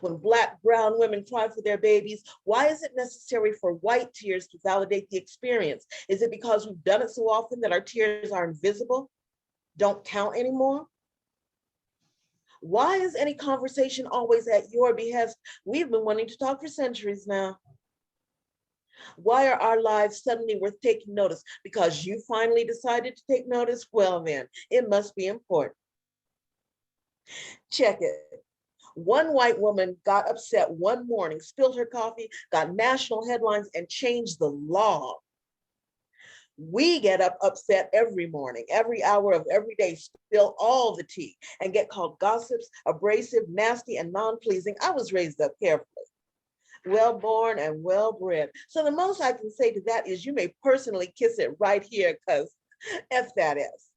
When Black, brown women cry for their babies, why is it necessary for white tears to validate the experience? Is it because we've done it so often that our tears are invisible, don't count anymore? Why is any conversation always at your behest? We've been wanting to talk for centuries now. Why are our lives suddenly worth taking notice? Because you finally decided to take notice? Well then, it must be important. Check it. One white woman got upset one morning, spilled her coffee, got national headlines, and changed the law. We get up upset every morning, every hour of every day, spill all the tea, and get called gossips, abrasive, nasty, and non-pleasing. I was raised up carefully, well-born and well-bred. So the most I can say to that is you may personally kiss it right here, because F that is.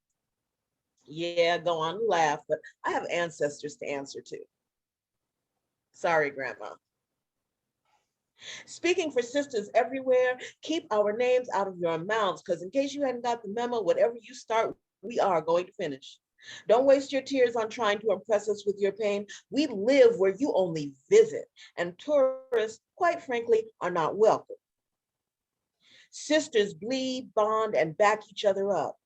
Yeah, go on and laugh, but I have ancestors to answer to. Sorry, Grandma. Speaking for sisters everywhere, keep our names out of your mouths, because in case you hadn't got the memo, whatever you start, we are going to finish. Don't waste your tears on trying to impress us with your pain. We live where you only visit, and tourists, quite frankly, are not welcome. Sisters bleed, bond, and back each other up.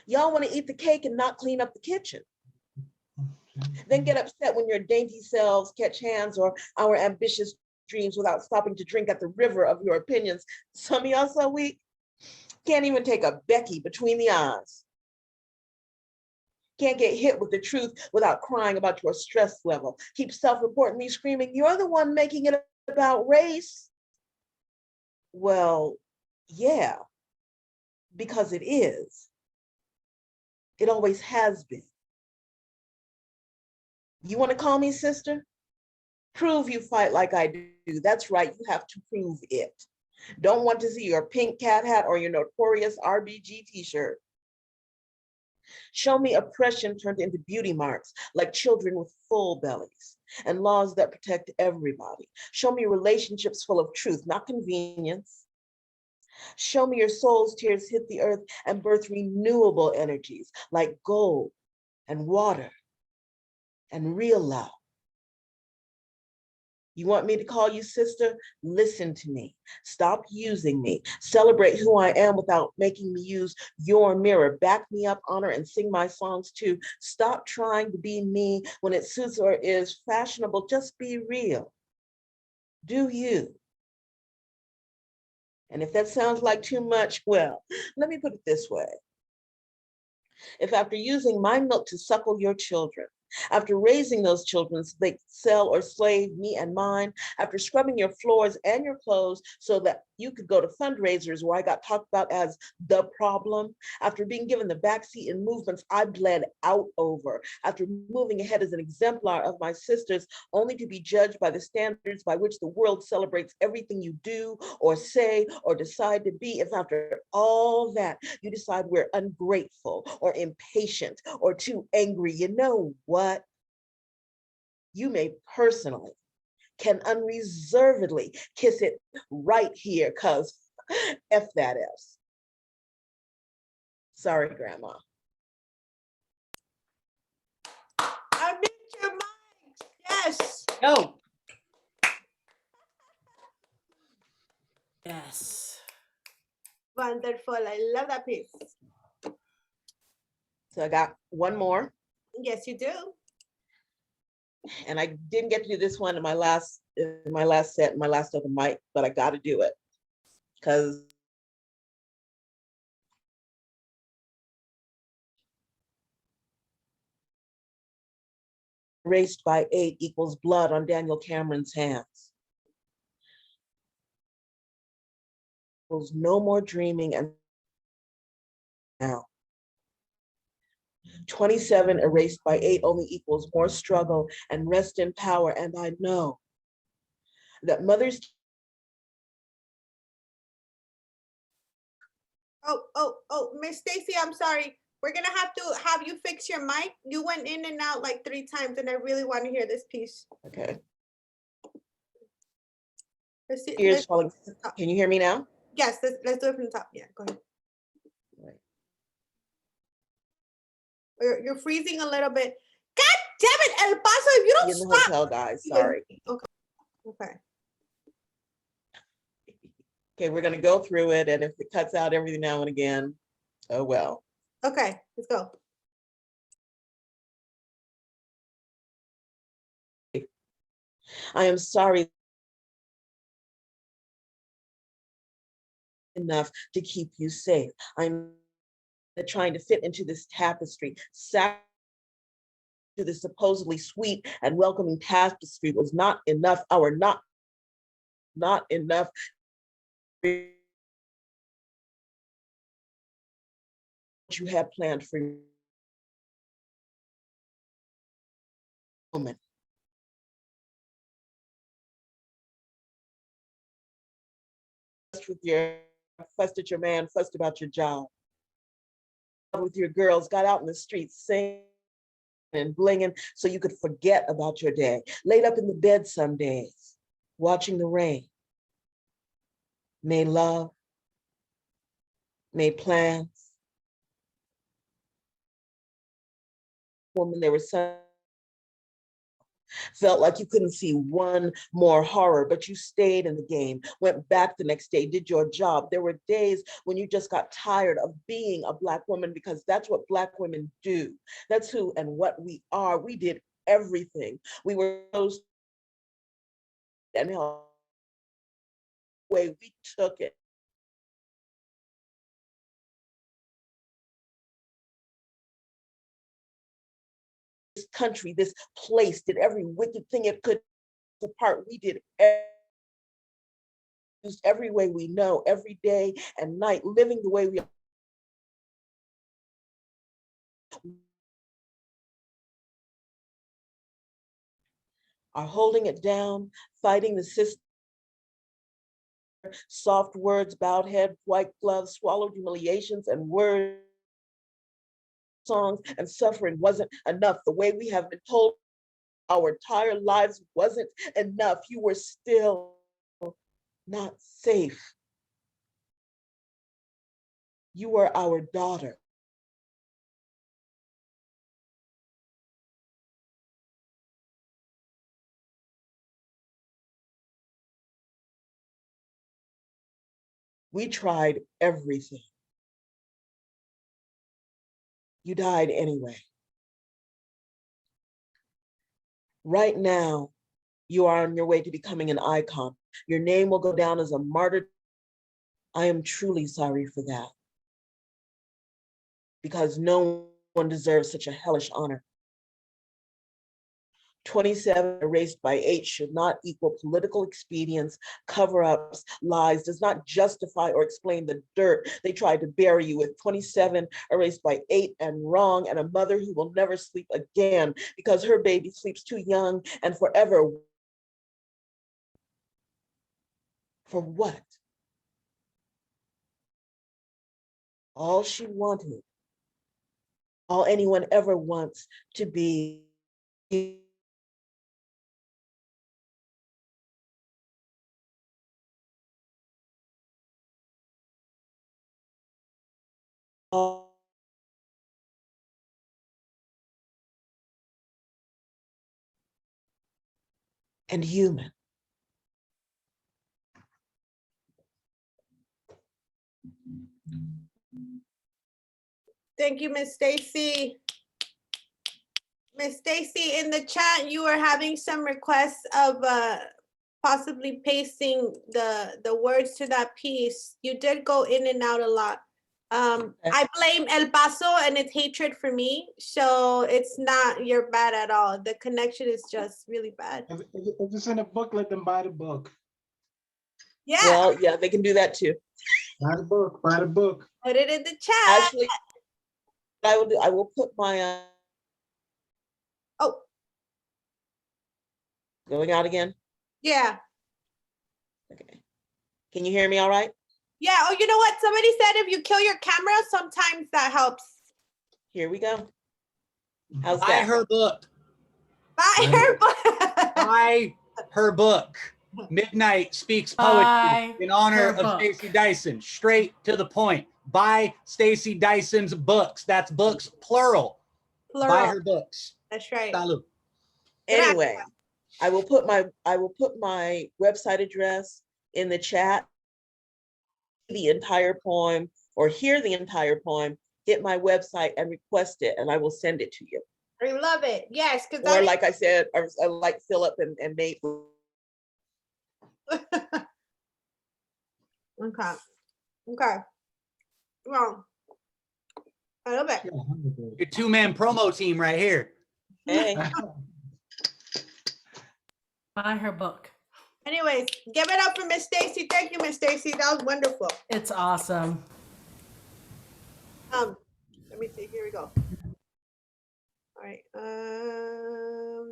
Y'all want to eat the cake and not clean up the kitchen. Then get upset when your dainty selves catch hands or our ambitious dreams without stopping to drink at the river of your opinions. Some of y'all so weak, can't even take a Becky between the eyes. Can't get hit with the truth without crying about your stress level. Keep self-reporting screaming, you're the one making it about race. Well, yeah, because it is. It always has been. You want to call me sister? Prove you fight like I do. That's right, you have to prove it. Don't want to see your pink cat hat or your notorious RBG t-shirt. Show me oppression turned into beauty marks, like children with full bellies, and laws that protect everybody. Show me relationships full of truth, not convenience. Show me your soul's tears hit the earth and birth renewable energies, like gold and water and real love. You want me to call you sister? Listen to me. Stop using me. Celebrate who I am without making me use your mirror. Back me up, honor, and sing my songs too. Stop trying to be me when it suits or is fashionable. Just be real. Do you? And if that sounds like too much, well, let me put it this way. If after using my milk to suckle your children, after raising those children so they sell or slave me and mine, after scrubbing your floors and your clothes so that you could go to fundraisers where I got talked about as the problem, after being given the backseat in movements I bled out over, after moving ahead as an exemplar of my sisters, only to be judged by the standards by which the world celebrates everything you do or say or decide to be, if after all that you decide we're ungrateful or impatient or too angry, you know what? You may personally can unreservedly kiss it right here, because F that is. Sorry, Grandma. Unmute your mic. Yes. Yo. Yes. Wonderful. I love that piece. So I got one more. Yes, you do. And I didn't get to do this one in my last set, my last open mic, but I got to do it because erased by 8 equals blood on Daniel Cameron's hands. Equals no more dreaming and now. 27 erased by 8 only equals more struggle and rest in power. And I know that mothers. Oh, Miss Stacy, I'm sorry. We're gonna have to have you fix your mic. You went in and out like 3 times, and I really want to hear this piece. Okay. Let's see. Tears falling. Can you hear me now? Yes, let's do it from the top. Yeah, go ahead. Right. You're freezing a little bit. God damn it, El Paso! If you don't In the stop. hotel, guys. Sorry. Okay. Okay, we're gonna go through it, and if it cuts out every now and again, oh well. Okay, let's go. I am sorry enough to keep you safe. I'm trying to fit into this tapestry. To the supposedly sweet and welcoming tapestry was not enough. Not enough. What you had planned for your woman. Fussed at your man, fussed about your job. With your girls, got out in the streets singing and blinging so you could forget about your day. Laid up in the bed some days, watching the rain. Made love, made plans. Woman, there was some felt like you couldn't see one more horror, but you stayed in the game, went back the next day, did your job. There were days when you just got tired of being a Black woman because that's what Black women do. That's who and what we are. We did everything. We were those and the way we took it. This country, this place did every wicked thing it could apart. We did used every way we know, every day and night, living the way we are, holding it down, fighting the system. Soft words, bowed head, white gloves, swallowed humiliations and words, songs and suffering wasn't enough. The way we have been told our entire lives wasn't enough. You were still not safe. You were our daughter. We tried everything. You died anyway. Right now, you are on your way to becoming an icon. Your name will go down as a martyr. I am truly sorry for that, because no one deserves such a hellish honor. 27 erased by 8 should not equal political expedience, cover-ups, lies, does not justify or explain the dirt they tried to bury you with. 27 erased by 8 and wrong, and a mother who will never sleep again because her baby sleeps too young and forever. For what? All she wanted, all anyone ever wants to be and human. Thank you, Miss Stacy. Miss Stacy, in the chat, you were having some requests of possibly pasting the words to that piece. You did go in and out a lot. I blame El Paso and its hatred for me, so it's not your bad at all. The connection is just really bad. If it's in a book, let them buy the book. Yeah. Well, yeah, they can do that too. Buy the book, buy the book. Put it in the chat. Actually, I will put my oh, going out again. Yeah. Okay. Can you hear me all right? Yeah. Oh, you know what? Somebody said if you kill your camera, sometimes that helps. Here we go. How's Buy that? her book. Buy her book. Buy her book. Midnight Speaks Poetry in honor of Stacey Dyson. Straight to the point. Buy Stacey Dyson's books. That's books, plural. Buy her books. That's right. Salud. Anyway, I will put my website address in the chat. The entire poem or hear the entire poem, hit my website and request it, and I will send it to you. I love it. Yes, because Or like I said, I like Philip and Nate. Okay. Okay. Well, I love it. Your two-man promo team right here. Hey. Buy her book. Anyways, give it up for Miss Stacy. Thank you, Miss Stacy. That was wonderful. It's awesome. Let me see. Here we go. All right.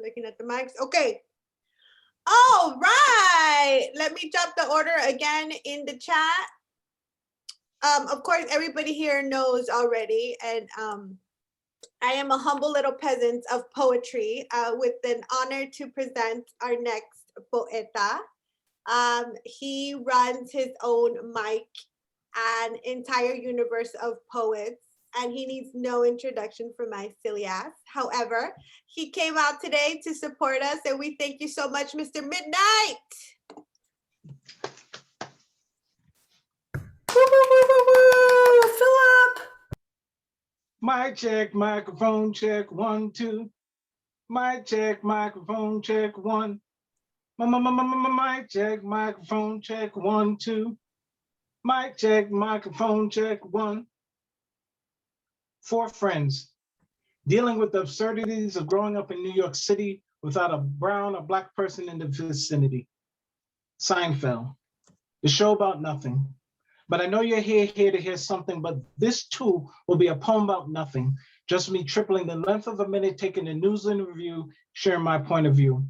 Looking at the mics. Okay. All right. Let me drop the order again in the chat. Of course, everybody here knows already, and I am a humble little peasant of poetry with an honor to present our next poeta. He runs his own mic, an entire universe of poets, and he needs no introduction from my silly ass. However, he came out today to support us, and we thank you so much, Mr. Midnight. Woo, woo, woo, woo, woo. Philip. Mic check, microphone check, 1, 2. Mic check, microphone check, 1. Mic check, microphone check, 1, 2. Mic check, microphone check, 1. 4 friends dealing with the absurdities of growing up in New York City without a brown or black person in the vicinity. Seinfeld, the show about nothing. But I know you're here to hear something, but this too will be a poem about nothing. Just me tripling the length of a minute, taking the news in review, sharing my point of view.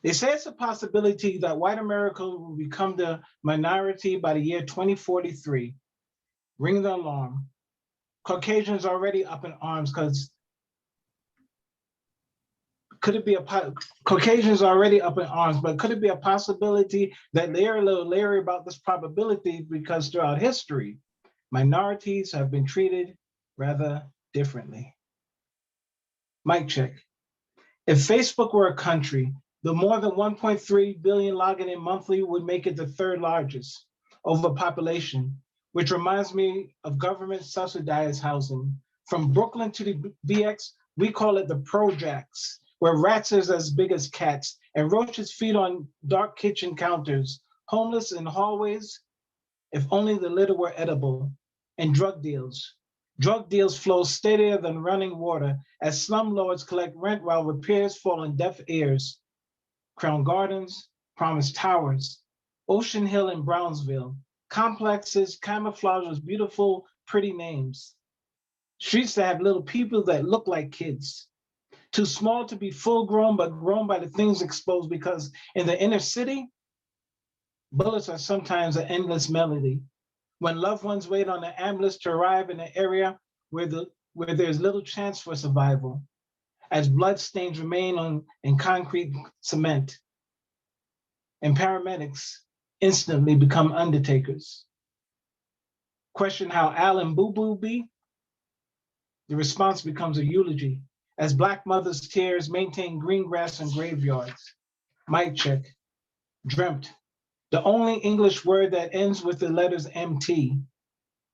They say it's a possibility that white America will become the minority by the year 2043. Ring the alarm. Caucasians already up in arms because Caucasians already up in arms, but could it be a possibility that they're a little leery about this probability because throughout history, minorities have been treated rather differently? Mic check. If Facebook were a country, the more than 1.3 billion logging in monthly would make it the 3rd largest overpopulation, which reminds me of government subsidized housing. From Brooklyn to the BX, we call it the projects, where rats is as big as cats and roaches feed on dark kitchen counters, homeless in hallways, if only the litter were edible, and drug deals. Drug deals flow steadier than running water as slumlords collect rent while repairs fall on deaf ears. Crown Gardens, Promise Towers, Ocean Hill in Brownsville, complexes camouflaged with beautiful, pretty names. Streets that have little people that look like kids. Too small to be full grown, but grown by the things exposed, because in the inner city, bullets are sometimes an endless melody. When loved ones wait on the ambulance to arrive in an area where there's little chance for survival, as bloodstains remain in concrete cement, and paramedics instantly become undertakers. Question how Alan Boo Boo be? The response becomes a eulogy, as Black mothers' tears maintain green grass and graveyards. Mic check. Dreamt, the only English word that ends with the letters MT.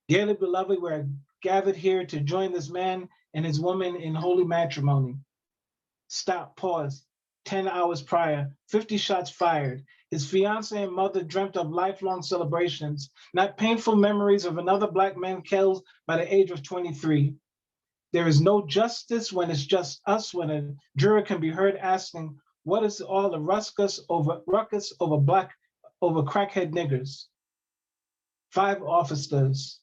Dearly beloved, we're gathered here to join this man and his woman in holy matrimony. Stop, pause. 10 hours prior, 50 shots fired. His fiance and mother dreamt of lifelong celebrations, not painful memories of another Black man killed by the age of 23. There is no justice when it's just us, when a juror can be heard asking, what is all the ruckus over crackhead niggers? 5 officers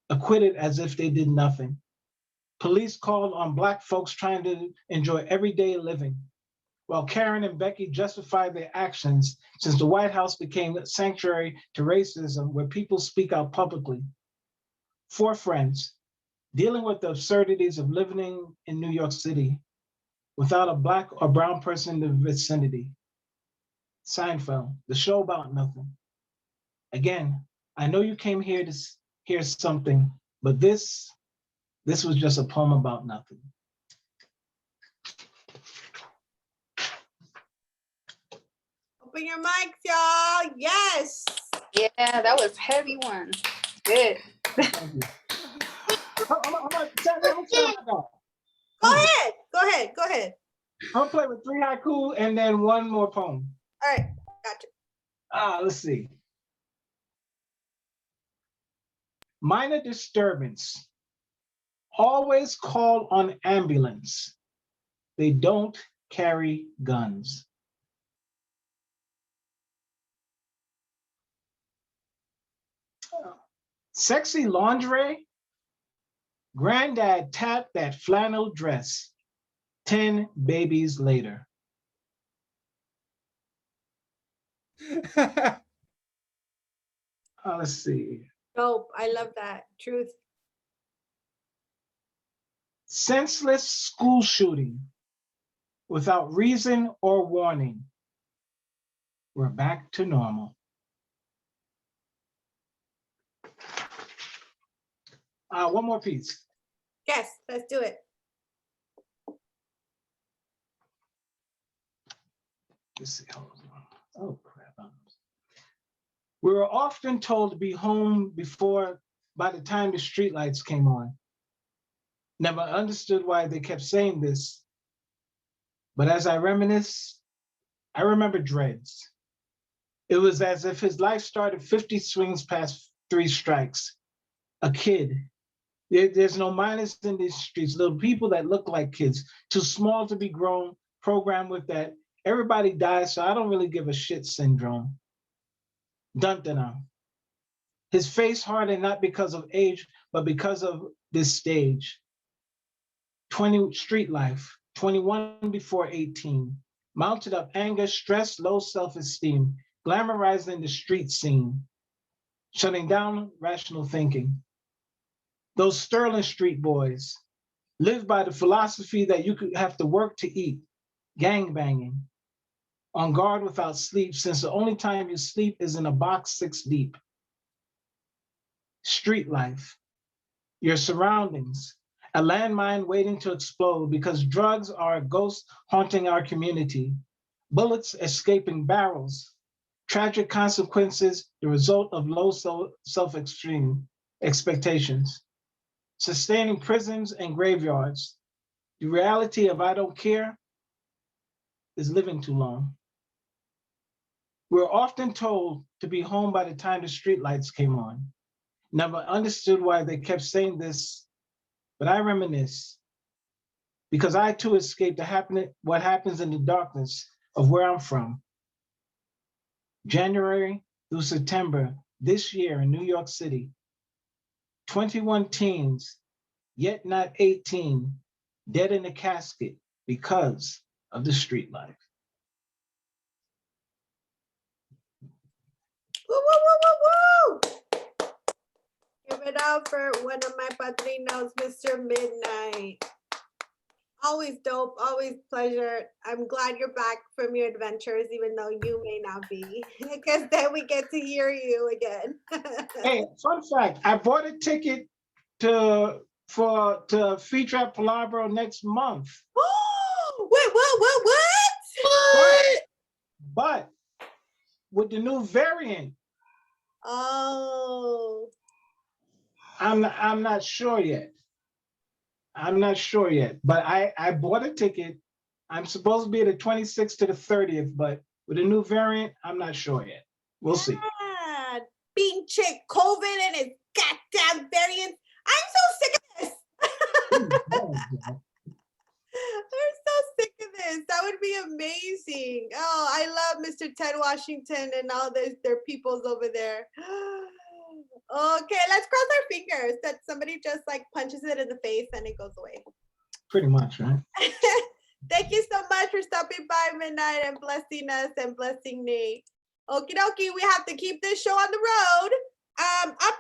acquitted as if they did nothing. Police called on Black folks trying to enjoy everyday living, while Karen and Becky justified their actions since the White House became a sanctuary to racism where people speak out publicly. 4 friends dealing with the absurdities of living in New York City without a Black or brown person in the vicinity. Seinfeld, the show about nothing. Again, I know you came here to hear something, but this was just a poem about nothing. Open your mics, y'all. Yes. Yeah, that was heavy one. Good. Thank you. I'm sorry, my dog. Go ahead. Go ahead. Go ahead. I'm gonna play with 3 haiku and then 1 more poem. All right. Gotcha. Let's see. Minor disturbance. Always call on ambulance. They don't carry guns. Sexy lingerie. Granddad tapped that flannel dress. 10 babies later. Let's see. Dope. I love that. Truth. Senseless school shooting without reason or warning. We're back to normal. One more piece. Yes, let's do it. Let's see. Hold on. Oh, crap. We were often told to be home by the time the streetlights came on. Never understood why they kept saying this. But as I reminisce, I remember dreads. It was as if his life started 50 swings past 3 strikes. A kid. There's no minors in these streets, little people that look like kids, too small to be grown, programmed with that everybody dies, so I don't really give a shit syndrome. Dun-dun-dun. His face hardened not because of age, but because of this stage. 20 street life, 21 before 18. Mounted up anger, stress, low self-esteem, glamorizing the street scene, shutting down rational thinking. Those Sterling Street boys lived by the philosophy that you could have to work to eat, gang banging, on guard without sleep, since the only time you sleep is in a box 6 deep. Street life, your surroundings, a landmine waiting to explode because drugs are a ghost haunting our community, bullets escaping barrels, tragic consequences, the result of low self-esteem expectations, sustaining prisons and graveyards. The reality of I don't care is living too long. We're often told to be home by the time the streetlights came on. Never understood why they kept saying this, but I reminisce because I too escaped what happens in the darkness of where I'm from. January through September this year in New York City, 21 teens, yet not 18, dead in a casket because of the street life. Woo, woo, woo, woo, woo. Give it up for one of my padrinos, Mr. Midnight. Always dope, always pleasure. I'm glad you're back from your adventures, even though you may not be, because then we get to hear you again. Hey, fun fact, I bought a ticket to feature at Palabra next month. Wait, what? But with the new variant, Oh. I'm not sure yet. But I bought a ticket. I'm supposed to be the 26th to the 30th, but with a new variant, I'm not sure yet. We'll see. Pinche COVID and its goddamn variants. I'm so sick of this. I'm so sick of this. That would be amazing. Oh, I love Mr. Ted Washington and all their peoples over there. Okay, let's cross our fingers that somebody just like punches it in the face and it goes away. Pretty much, right? Thank you so much for stopping by Midnight and blessing us and blessing Nate. Okie dokie, we have to keep this show on the road. Up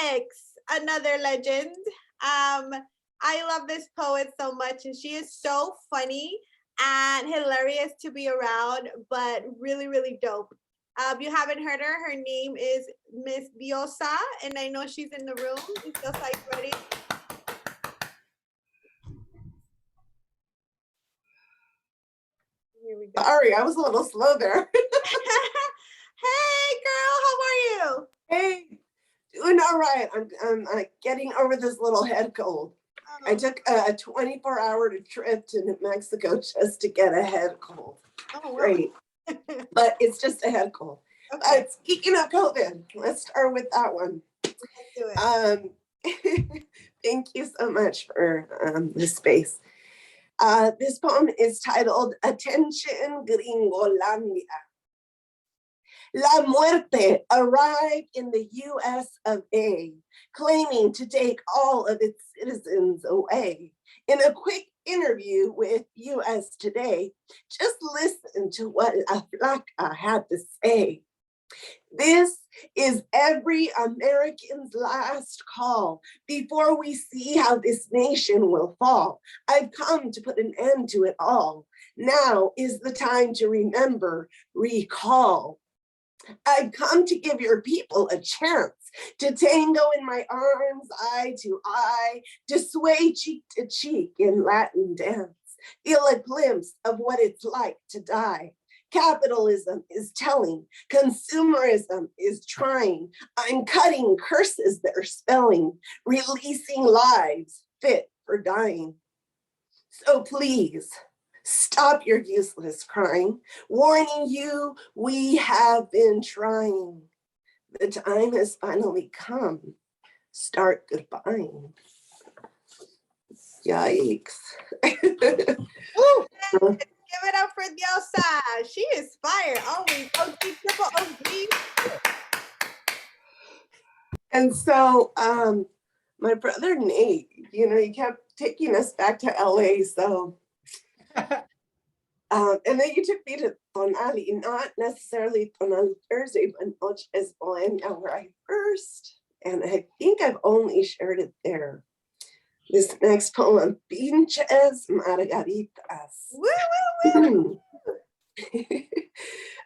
next, another legend. I love this poet so much, and she is so funny and hilarious to be around, but really, really dope. You haven't heard her. Her name is Miss Diosa, and I know she's in the room. Is Diosa ready? Here we go. Sorry, I was a little slow there. all right. I'm getting over this little head cold. I took a 24-hour trip to Mexico just to get a head cold. Oh, wow. Great. But it's just a head cold. Okay. Speaking of COVID, let's start with that one. Let's do it. Thank you so much for this space. This poem is titled Attention Gringolandia. La Muerte arrived in the US of A, claiming to take all of its citizens away. In a quick interview with US Today, just listen to what La Flaca had to say. This is every American's last call before we see how this nation will fall. I've come to put an end to it all. Now is the time to remember, recall. I've come to give your people a chance to tango in my arms, eye to eye, to sway cheek to cheek in Latin dance. Feel a glimpse of what it's like to die. Capitalism is telling, consumerism is trying. I'm cutting curses that are spelling, releasing lives fit for dying. So please, stop your useless crying. Warning you, we have been trying. The time has finally come. Start goodbying. Yikes. Woo! Give it up for Diosa. She is fire. Always OG, triple OG. And so my brother Nate, he kept taking us back to LA. So and then you took me to Tonalli, not necessarily Tonalli Thursday, but Noches Bohemia, where I first, and I think I've only shared it there. This next poem, Pinches Margaritas. Woo, woo, woo.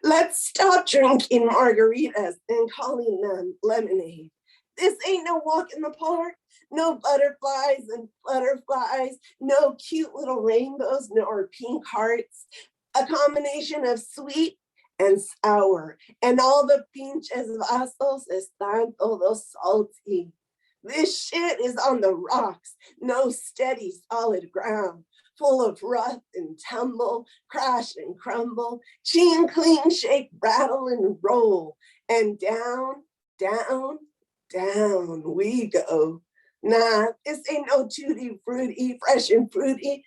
Let's stop drinking margaritas and calling them lemonade. This ain't no walk in the park, no butterflies and butterflies, no cute little rainbows, nor pink hearts. A combination of sweet and sour, and all the pinches vasos están todos salty. This shit is on the rocks, no steady solid ground, full of rough and tumble, crash and crumble, clean, shake, rattle and roll, and down, down, down we go. Nah, this ain't no tutti fruity, fresh and fruity.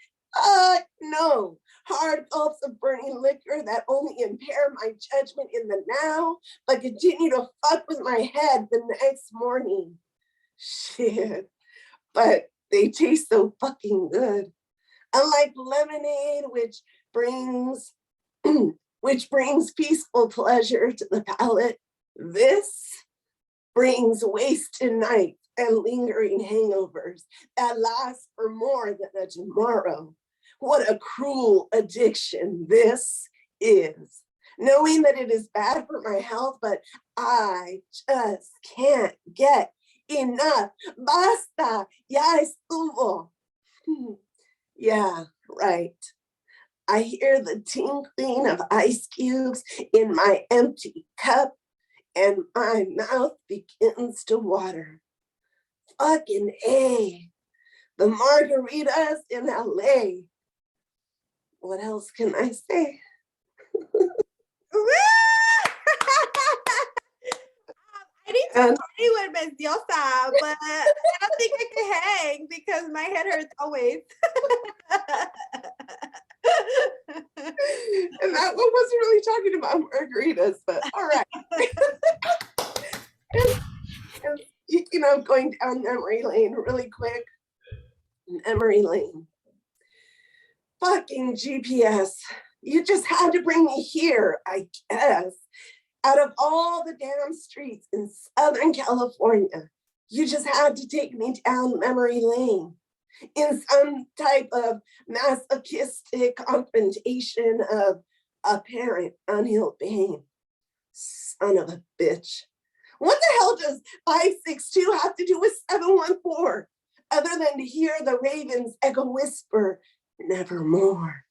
No, hard gulps of burning liquor that only impair my judgment in the now, but continue to fuck with my head the next morning. Shit, but they taste so fucking good. Unlike lemonade, which brings peaceful pleasure to the palate, this brings wasted nights and lingering hangovers that last for more than a tomorrow. What a cruel addiction this is. Knowing that it is bad for my health, but I just can't get enough. Basta, ya estuvo. Yeah, right. I hear the tinkling of ice cubes in my empty cup, and my mouth begins to water. Fucking A. The margaritas in LA. What else can I say? I need to party with Miss Diosa, but I don't think I can hang because my head hurts always. And that one wasn't really talking about margaritas, but all right. and, going down memory lane really quick. Memory lane. Fucking GPS. You just had to bring me here, I guess. Out of all the damn streets in Southern California, you just had to take me down memory lane in some type of masochistic confrontation of apparent unhealed pain. Son of a bitch. What the hell does 562 have to do with 714? Other than to hear the ravens echo whisper, nevermore.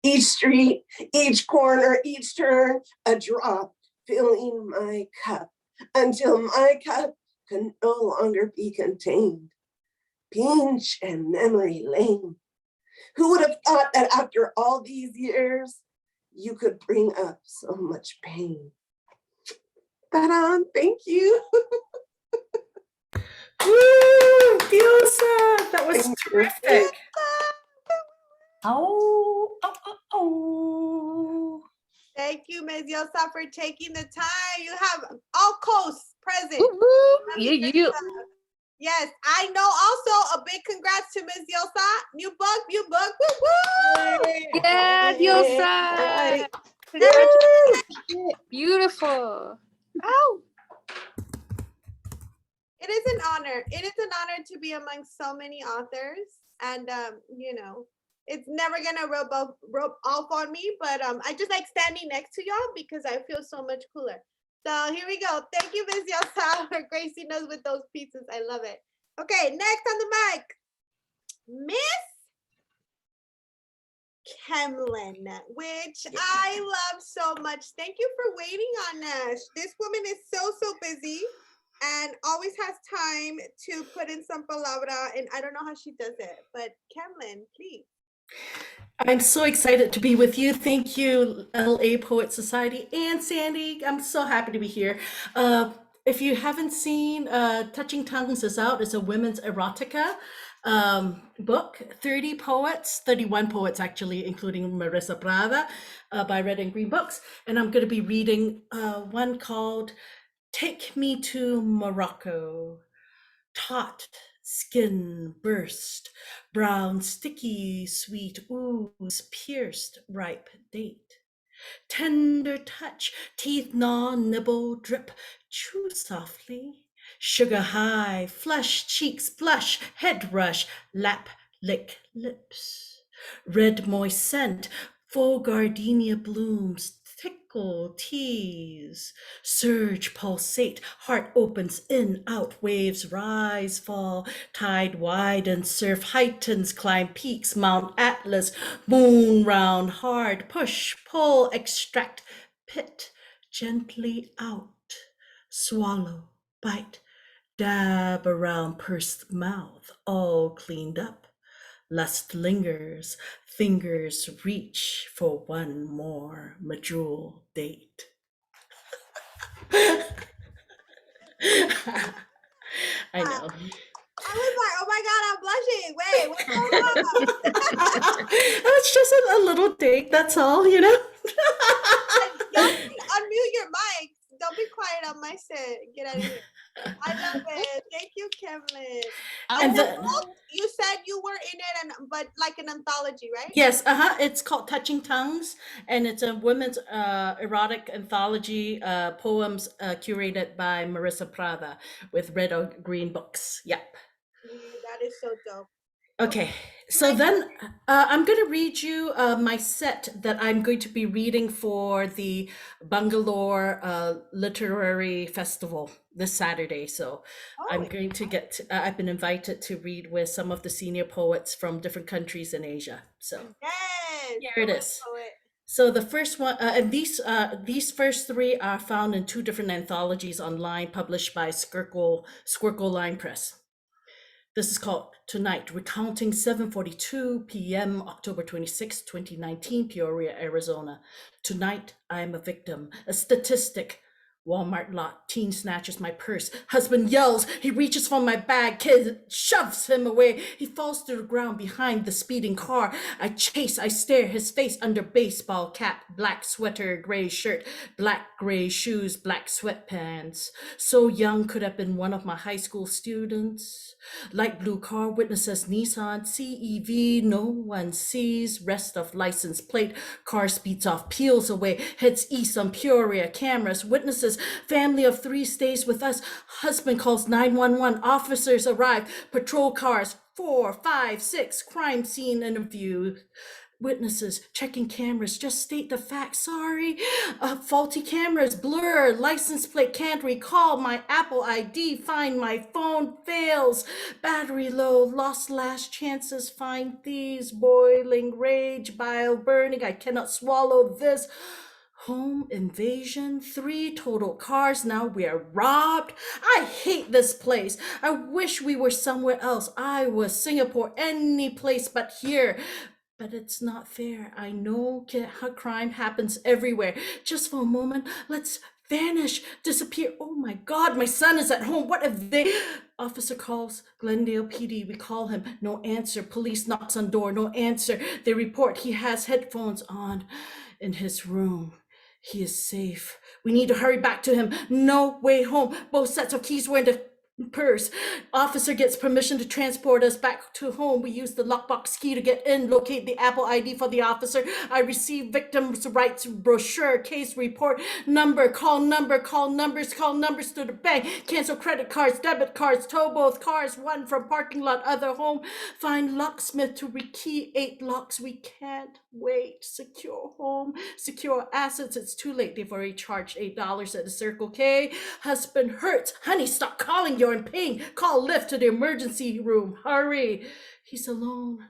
Each street, each corner, each turn, a drop filling my cup until my cup could no longer be contained. Pinch and memory lane. Who would have thought that after all these years, you could bring up so much pain? Ta-da, thank you. Woo! Diosa! That was Thank you. terrific. Oh, oh, oh, oh. Thank you, Ms. Yosa, for taking the time. You have all coasts present. Woo-hoo. Yeah. Yes, I know. Also, a big congrats to Ms. Yosa. New book, woo-woo! Yeah, Diosa. Right. Congratulations. Beautiful. Ow. It is an honor. It is an honor to be among so many authors. And, you know, it's never going to rub off on me, but I just like standing next to y'all because I feel so much cooler. So here we go. Thank you, Ms. Yosa, for gracing us with those pieces. I love it. Okay, next on the mic, Miss Kemlin, which I love so much. Thank you for waiting on us. This woman is so busy and always has time to put in some palabra, and I don't know how she does it, but Kemlin, please. I'm so excited to be with you. Thank you, LA Poet Society and Sandy. I'm so happy to be here. If you haven't seen, Touching Tongues is out. It's a women's erotica book. 31 poets actually, including Marissa Prada, by Red and Green Books. And I'm going to be reading one called Take Me to Morocco. Taut skin burst, brown sticky sweet ooze pierced ripe date. Tender touch, teeth gnaw, nibble, drip, chew softly. Sugar high, flush cheeks, blush, head rush, lap, lick lips. Red moist scent, full gardenia blooms, tickle, tease. Surge, pulsate, heart opens, in, out, waves rise, fall. Tide widens, surf heightens, climb peaks, Mount Atlas, moon round, hard, push, pull, extract, pit, gently out. Swallow, bite, dab around pursed mouth, all cleaned up. Lust lingers, fingers reach for one more medjool date. I know. I was like, oh my God, I'm blushing. Wait, what's going on? It's just a little date, that's all, you know? Y'all unmute your mics. Don't be quiet on my set. Get out of here. I love it. Thank you, Kevin. And the book, you said you were in it, but like an anthology, right? Yes, it's called Touching Tongues, and it's a women's erotic anthology, poems curated by Marissa Prada with Red or Green Books. Yep. That is so dope. Okay, so then I'm going to read you my set that I'm going to be reading for the Bangalore Literary Festival this Saturday. So I'm going to get, I've been invited to read with some of the senior poets from different countries in Asia. So here it is. So the first one, and these first three are found in two different anthologies online published by Squircle Line Press. This is called Tonight, recounting 7:42 p.m. October 26, 2019, Peoria, Arizona. Tonight, I am a victim, a statistic. Walmart lot, teen snatches my purse. Husband yells, he reaches for my bag, kid shoves him away. He falls to the ground behind the speeding car. I chase, I stare, his face under baseball cap, black sweater, gray shirt, black gray shoes, black sweatpants. So young, could have been one of my high school students. Light blue car, witnesses Nissan, CEV, no one sees. Rest of license plate, car speeds off, peels away, heads east on Peoria, cameras, witnesses. Family of 3 stays with us. Husband calls 911. Officers arrive. Patrol cars 4, 5, 6. Crime scene interview. Witnesses checking cameras. Just state the facts. Sorry. Faulty cameras. Blur. License plate can't recall. My Apple ID. Find my phone. Fails. Battery low. Lost last chances. Find thieves. Boiling rage. Bile burning. I cannot swallow this. Home invasion, 3 total cars. Now we are robbed. I hate this place. I wish we were somewhere else. I was Singapore, any place but here. But it's not fair. I know crime happens everywhere. Just for a moment, let's vanish, disappear. Oh my God, my son is at home. What if they... Officer calls Glendale PD. We call him. No answer. Police knocks on door. No answer. They report he has headphones on in his room. He is safe. We need to hurry back to him. No way home. Both sets of keys were in the purse. Officer gets permission to transport us back to home. We use the lockbox key to get in, locate the Apple ID for the officer. I receive victims' rights brochure, case report, number, call numbers to the bank, cancel credit cards, debit cards, tow both cars, one from parking lot, other home. Find locksmith to rekey 8 locks. We can't wait. Secure home, secure assets. It's too late. They've already charged $8 at the Circle K. Husband hurts. Honey, stop calling. You're in pain. Call Lyft to the emergency room. Hurry. He's alone.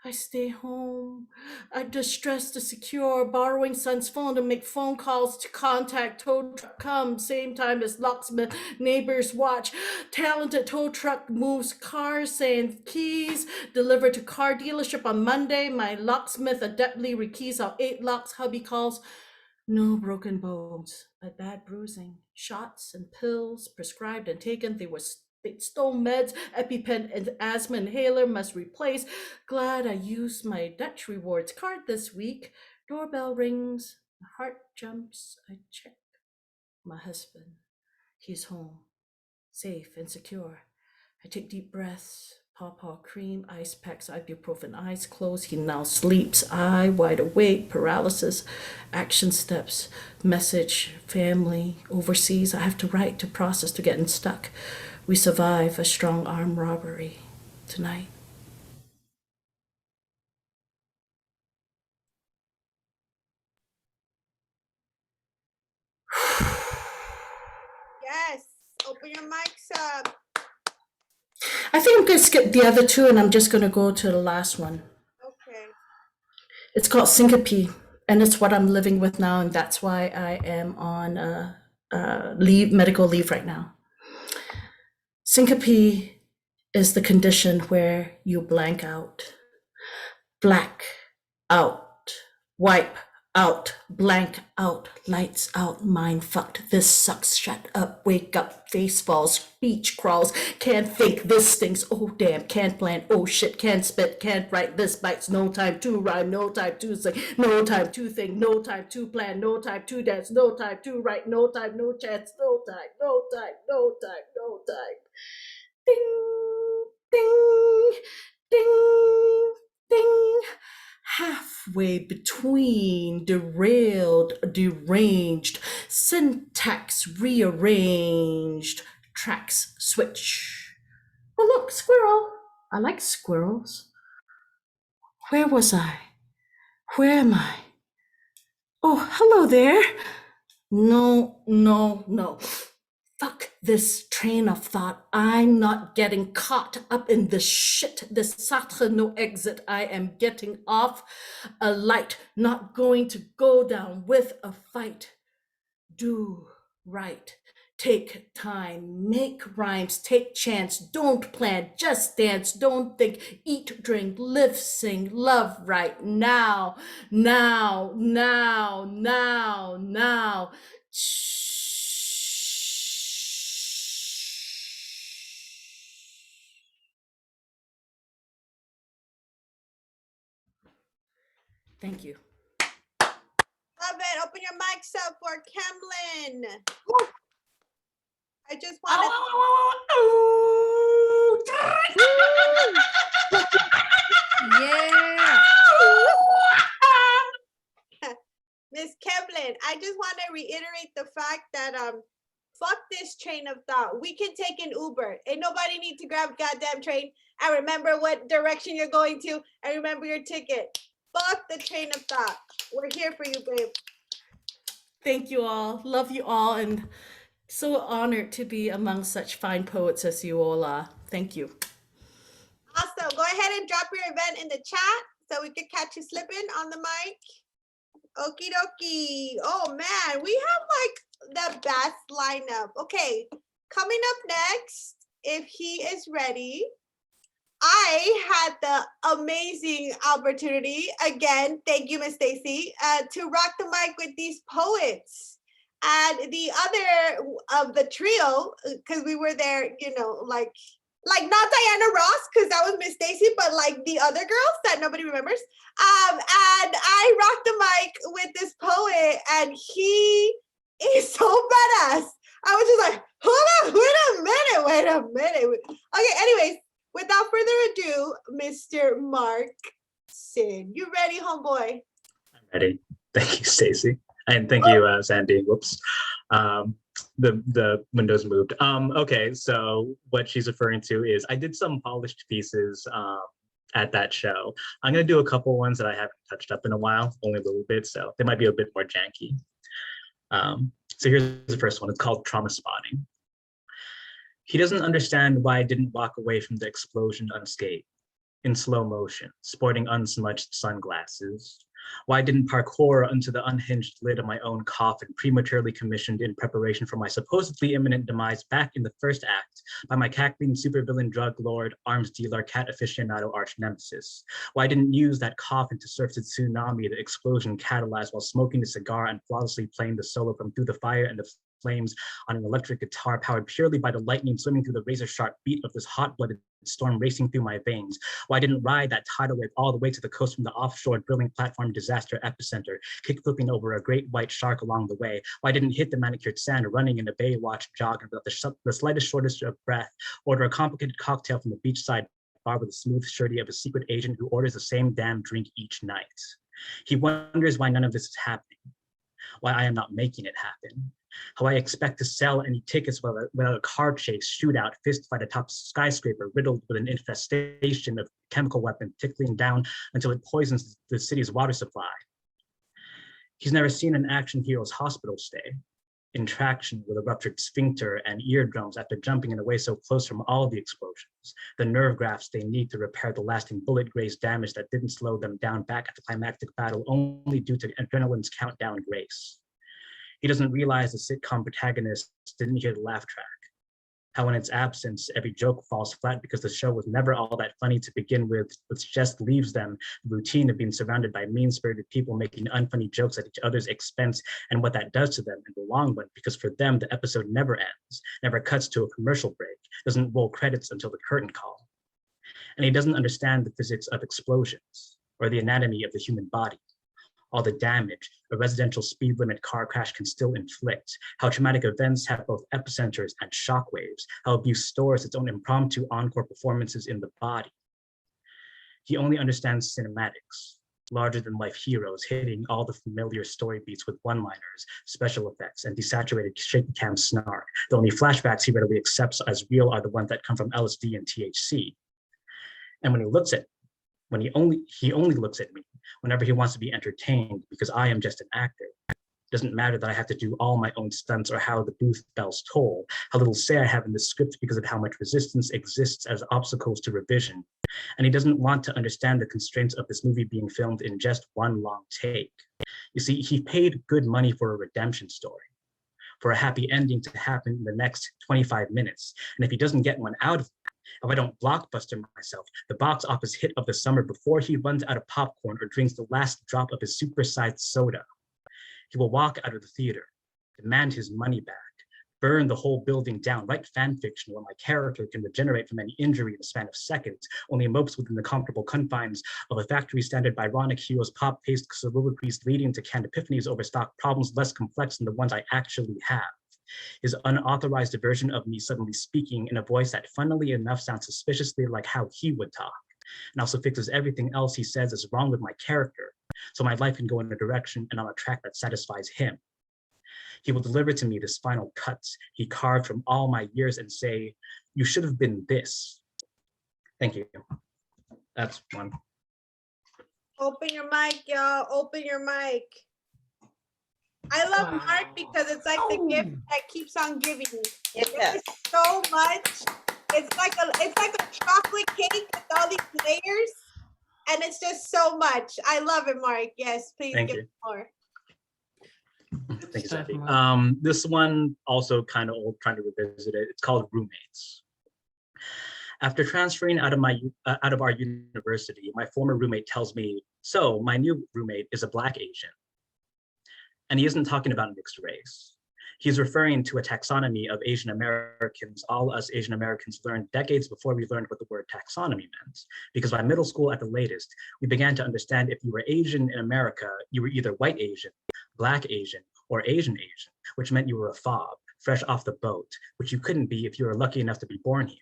I stay home. I distress to secure, borrowing son's phone to make phone calls to contact. Tow truck comes, same time as locksmith. Neighbors watch. Talented tow truck moves cars, saying keys delivered to car dealership on Monday. My locksmith adeptly rekeys our 8 locks. Hubby calls. No broken bones, but bad bruising. Shots and pills prescribed and taken. They stole meds, EpiPen and asthma inhaler must replace. Glad I used my Dutch Rewards card this week. Doorbell rings. My heart jumps. I check. My husband. He's home, safe and secure. I take deep breaths. Paw cream, ice packs, ibuprofen, eyes closed. He now sleeps, eye wide awake, paralysis, action steps, message, family, overseas. I have to write, to process, to get unstuck. We survive a strong arm robbery tonight. Yes. Open your mics up. I think I'm going to skip the other 2 and I'm just going to go to the last one. Okay. It's called syncope, and it's what I'm living with now, and that's why I am on medical leave right now. Syncope is the condition where you blank out, black out, wipe out, blank out, lights out, mind fucked. This sucks, shut up, wake up, face falls, speech crawls, can't think, this stinks, oh damn, can't plan, oh shit, can't spit, can't write, this bites, no time to rhyme, no time to sing, no time to think, no time to plan, no time to dance, no time to write, no time, no chance, no time, no time, no time, no time. Ding, ding, ding, ding. Halfway between derailed, deranged, syntax rearranged, tracks switch. Oh, look, squirrel. I like squirrels. Where was I? Where am I? Oh, hello there. No, no, no. Fuck this train of thought. I'm not getting caught up in this shit. This sacre no exit. I am getting off a light, not going to go down with a fight. Do right. Take time, make rhymes, take chance, don't plan, just dance, don't think, eat, drink, live, sing, love right now, now, now, now, now. Thank you. Love it. Open your mics up for Kemlin. I just want to. Yeah. Miss Kemlin, I just want to reiterate the fact that fuck this train of thought. We can take an Uber. Ain't nobody need to grab goddamn train. I remember what direction you're going to. I remember your ticket. Fuck the train of thought. We're here for you, babe. Thank you all. Love you all, and so honored to be among such fine poets as you all are. Thank you. Awesome. Go ahead and drop your event in the chat so we can catch you slipping on the mic. Okie dokie. Oh man, we have like the best lineup. Okay, coming up next, if he is ready, I had the amazing opportunity, again, thank you, Miss Stacy, to rock the mic with these poets. And the other of the trio, because we were there, you know, like not Diana Ross, because that was Miss Stacy, but like the other girls that nobody remembers. And I rocked the mic with this poet, and he is so badass. I was just like, hold on, wait a minute. Okay, anyways, without further ado, Mr. Mark Sin. You ready, homeboy? I'm ready. Thank you, Stacy. And thank you, Sandy. Whoops. The windows moved. Okay, so what she's referring to is I did some polished pieces at that show. I'm gonna do a couple ones that I haven't touched up in a while, only a little bit, so they might be a bit more janky. So here's the first one. It's called Trauma Spotting. He doesn't understand why I didn't walk away from the explosion unscathed, in slow motion, sporting unsmudged sunglasses. Why I didn't parkour onto the unhinged lid of my own coffin, prematurely commissioned in preparation for my supposedly imminent demise back in the first act by my cackling supervillain drug lord, arms dealer, cat aficionado arch nemesis. Why I didn't use that coffin to surf the tsunami the explosion catalyzed while smoking a cigar and flawlessly playing the solo from Through the Fire and the Flames on an electric guitar powered purely by the lightning swimming through the razor-sharp beat of this hot-blooded storm racing through my veins. Why I didn't ride that tidal wave all the way to the coast from the offshore drilling platform disaster epicenter, kick-flipping over a great white shark along the way. Why I didn't hit the manicured sand running in a Baywatch jog without the slightest shortage of breath, order a complicated cocktail from the beachside bar with a smooth surety of a secret agent who orders the same damn drink each night. He wonders why none of this is happening, why I am not making it happen. How I expect to sell any tickets without a car chase, shootout, fist fight atop skyscraper riddled with an infestation of chemical weapons tickling down until it poisons the city's water supply. He's never seen an action hero's hospital stay, in traction with a ruptured sphincter and eardrums after jumping in away so close from all the explosions, the nerve grafts they need to repair the lasting bullet graze damage that didn't slow them down back at the climactic battle only due to adrenaline's countdown grace. He doesn't realize the sitcom protagonist didn't hear the laugh track. How in its absence, every joke falls flat because the show was never all that funny to begin with, which just leaves them the routine of being surrounded by mean-spirited people making unfunny jokes at each other's expense and what that does to them in the long run, because for them, the episode never ends, never cuts to a commercial break, doesn't roll credits until the curtain call. And he doesn't understand the physics of explosions or the anatomy of the human body. All the damage a residential speed limit car crash can still inflict, how traumatic events have both epicenters and shockwaves, how abuse stores its own impromptu encore performances in the body. He only understands cinematics, larger than life heroes hitting all the familiar story beats with one-liners, special effects, and desaturated shaky cam snark. The only flashbacks he readily accepts as real are the ones that come from LSD and THC. And when he looks at he only looks at me whenever he wants to be entertained because I am just an actor. It doesn't matter that I have to do all my own stunts or how the booth bells toll, how little say I have in the script because of how much resistance exists as obstacles to revision. And he doesn't want to understand the constraints of this movie being filmed in just one long take. You see, he paid good money for a redemption story, for a happy ending to happen in the next 25 minutes. And if he doesn't get one out of it, if I don't blockbuster myself, the box office hit of the summer before he runs out of popcorn or drinks the last drop of his supersized soda, he will walk out of the theater, demand his money back, burn the whole building down, write fan fiction where my character can regenerate from any injury in the span of seconds, only mopes within the comfortable confines of a factory standard Byronic hero's pop-paced soliloquies leading to canned epiphanies over stock problems less complex than the ones I actually have. His unauthorized version of me suddenly speaking in a voice that funnily enough sounds suspiciously like how he would talk, and also fixes everything else he says is wrong with my character, so my life can go in a direction and on a track that satisfies him. He will deliver to me this final cut he carved from all my years and say, "You should have been this." Thank you. That's one. Open your mic, y'all. Open your mic. I love Mark because it's like the gift that keeps on giving. It's so much. It's like a chocolate cake with all these layers, And it's just so much. I love it, Mark. Yes, please Thank give you. me more. Thank you, stuff, Sandy. Mark. This one also kind of old, trying to revisit it. It's called Roommates. After transferring out of our university, my former roommate tells me, so my new roommate is a Black Asian. And he isn't talking about mixed race. He's referring to a taxonomy of Asian Americans, all us Asian Americans learned decades before we learned what the word taxonomy meant. Because by middle school at the latest, we began to understand if you were Asian in America, you were either white Asian, Black Asian, or Asian Asian, which meant you were a fob, fresh off the boat, which you couldn't be if you were lucky enough to be born here.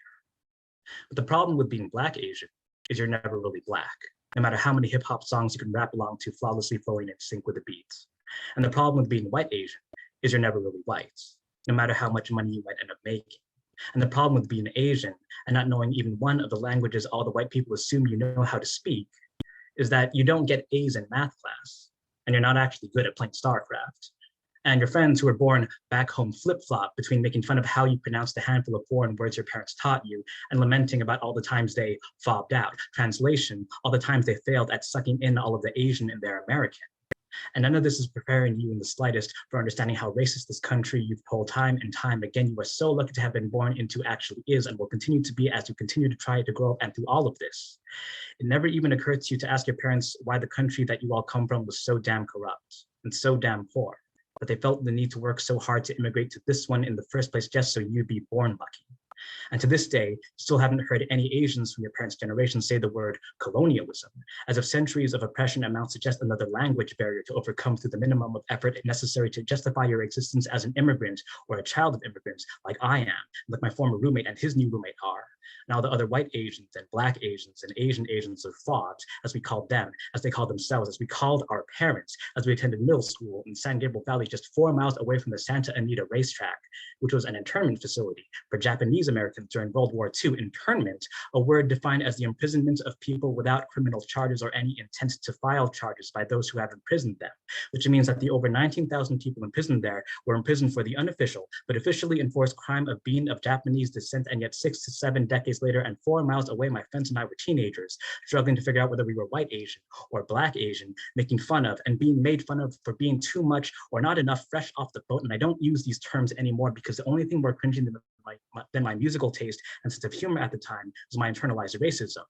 But the problem with being Black Asian is you're never really Black, no matter how many hip hop songs you can rap along to flawlessly flowing in sync with the beats. And the problem with being white Asian is you're never really white, no matter how much money you might end up making. And the problem with being Asian and not knowing even one of the languages all the white people assume you know how to speak is that you don't get A's in math class, and you're not actually good at playing StarCraft. And your friends who were born back home flip-flop between making fun of how you pronounce the handful of foreign words your parents taught you and lamenting about all the times they fobbed out. Translation, all the times they failed at sucking in all of the Asian in their American. And none of this is preparing you in the slightest for understanding how racist this country you've told time and time again you are so lucky to have been born into actually is and will continue to be as you continue to try to grow up and through all of this. It never even occurred to you to ask your parents why the country that you all come from was so damn corrupt and so damn poor, but they felt the need to work so hard to immigrate to this one in the first place just so you'd be born lucky. And to this day, still haven't heard any Asians from your parents' generation say the word colonialism, as if centuries of oppression amounts to just another language barrier to overcome through the minimum of effort necessary to justify your existence as an immigrant or a child of immigrants like I am, like my former roommate and his new roommate are. And all the other white Asians and Black Asians and Asian Asians of thought, as we called them, as they called themselves, as we called our parents, as we attended middle school in San Gabriel Valley, just 4 miles away from the Santa Anita racetrack, which was an internment facility for Japanese Americans during World War II. Internment, a word defined as the imprisonment of people without criminal charges or any intent to file charges by those who have imprisoned them, which means that the over 19,000 people imprisoned there were imprisoned for the unofficial but officially enforced crime of being of Japanese descent, and yet 6 to 7 decades later and 4 miles away, my friends and I were teenagers, struggling to figure out whether we were white Asian or Black Asian, making fun of and being made fun of for being too much or not enough fresh off the boat. And I don't use these terms anymore because the only thing more cringy than my musical taste and sense of humor at the time was my internalized racism.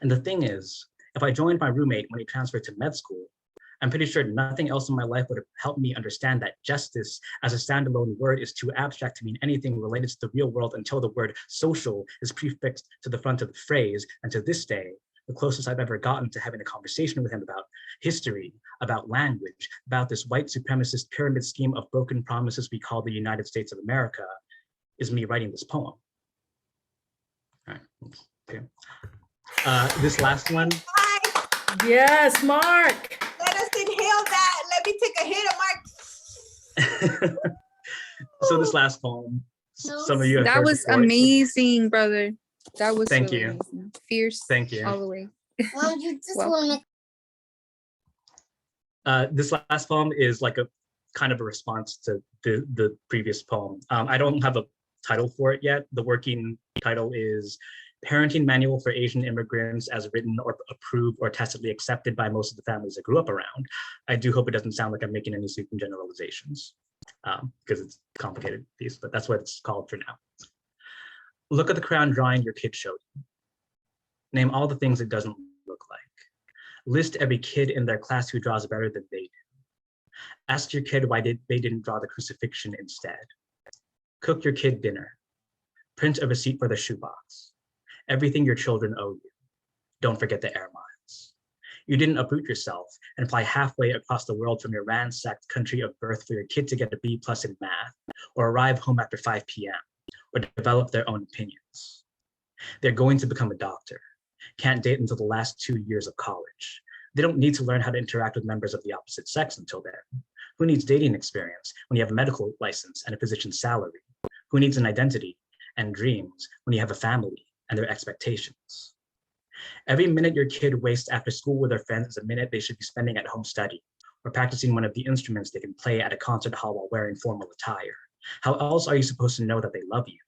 And the thing is, if I joined my roommate when he transferred to med school, I'm pretty sure nothing else in my life would have helped me understand that justice as a standalone word is too abstract to mean anything related to the real world until the word social is prefixed to the front of the phrase. And to this day, the closest I've ever gotten to having a conversation with him about history, about language, about this white supremacist pyramid scheme of broken promises we call the United States of America is me writing this poem. All right, okay. This last one. Yes, Mark. Let us inhale that. Let me take a hit of Mark. So this last poem, some of you have That heard was before. amazing, brother. That was Thank really you. amazing. Fierce. Thank you. All the way. Well, you just Well. want to This last poem is like a kind of a response to the previous poem. I don't have a title for it yet. The working title is Parenting Manual for Asian Immigrants as written or approved or tacitly accepted by most of the families I grew up around. I do hope it doesn't sound like I'm making any sweeping generalizations because it's a complicated piece, but that's what it's called for now. Look at the crayon drawing your kid showed you. Name all the things it doesn't look like. List every kid in their class who draws better than they do. Ask your kid why they didn't draw the crucifixion instead. Cook your kid dinner. Print a receipt for the shoebox. Everything your children owe you. Don't forget the air miles. You didn't uproot yourself and fly halfway across the world from your ransacked country of birth for your kid to get a B+ in math, or arrive home after 5 p.m., or develop their own opinions. They're going to become a doctor, can't date until the last 2 years of college. They don't need to learn how to interact with members of the opposite sex until then. Who needs dating experience when you have a medical license and a physician's salary? Who needs an identity and dreams when you have a family and their expectations? Every minute your kid wastes after school with their friends is a minute they should be spending at home studying or practicing one of the instruments they can play at a concert hall while wearing formal attire. How else are you supposed to know that they love you?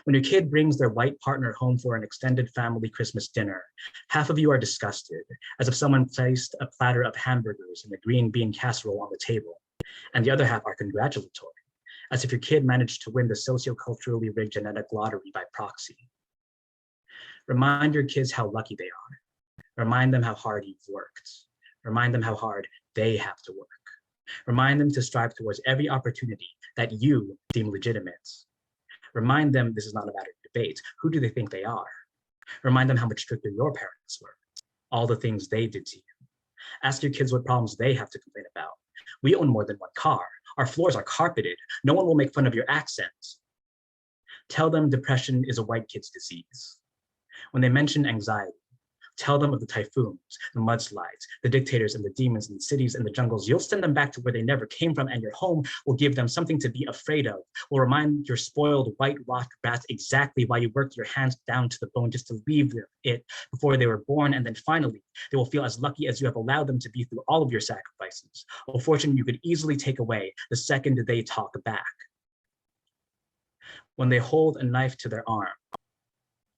When your kid brings their white partner home for an extended family Christmas dinner, half of you are disgusted, as if someone placed a platter of hamburgers in a green bean casserole on the table, and the other half are congratulatory, as if your kid managed to win the socioculturally rigged genetic lottery by proxy. Remind your kids how lucky they are. Remind them how hard you've worked. Remind them how hard they have to work. Remind them to strive towards every opportunity that you deem legitimate. Remind them this is not a matter of debate. Who do they think they are? Remind them how much stricter your parents were, all the things they did to you. Ask your kids what problems they have to complain about. We own more than one car. Our floors are carpeted. No one will make fun of your accent. Tell them depression is a white kid's disease. When they mention anxiety, tell them of the typhoons, the mudslides, the dictators and the demons in the cities and the jungles. You'll send them back to where they never came from, and your home will give them something to be afraid of. Will remind your spoiled white rock brats exactly why you worked your hands down to the bone just to leave it before they were born. And then finally, they will feel as lucky as you have allowed them to be through all of your sacrifices, a fortune you could easily take away the second they talk back. When they hold a knife to their arm,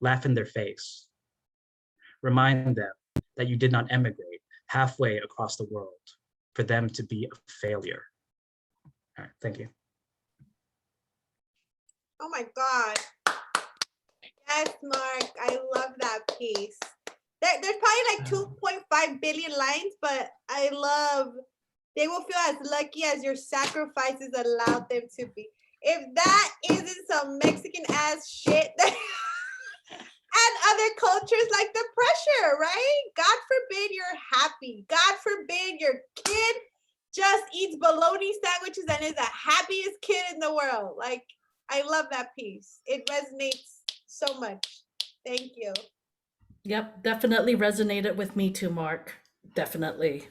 laugh in their face. Remind them that you did not emigrate halfway across the world for them to be a failure. All right, thank you. Oh my God. Yes, Mark, I love that piece. There's probably like 2.5 billion lines, but I love, they will feel as lucky as your sacrifices allowed them to be. If that isn't some Mexican ass shit, and other cultures like the pressure, right? God forbid you're happy. God forbid your kid just eats bologna sandwiches and is the happiest kid in the world. Like, I love that piece. It resonates so much. Thank you. Yep, definitely resonated with me too, Mark. Definitely.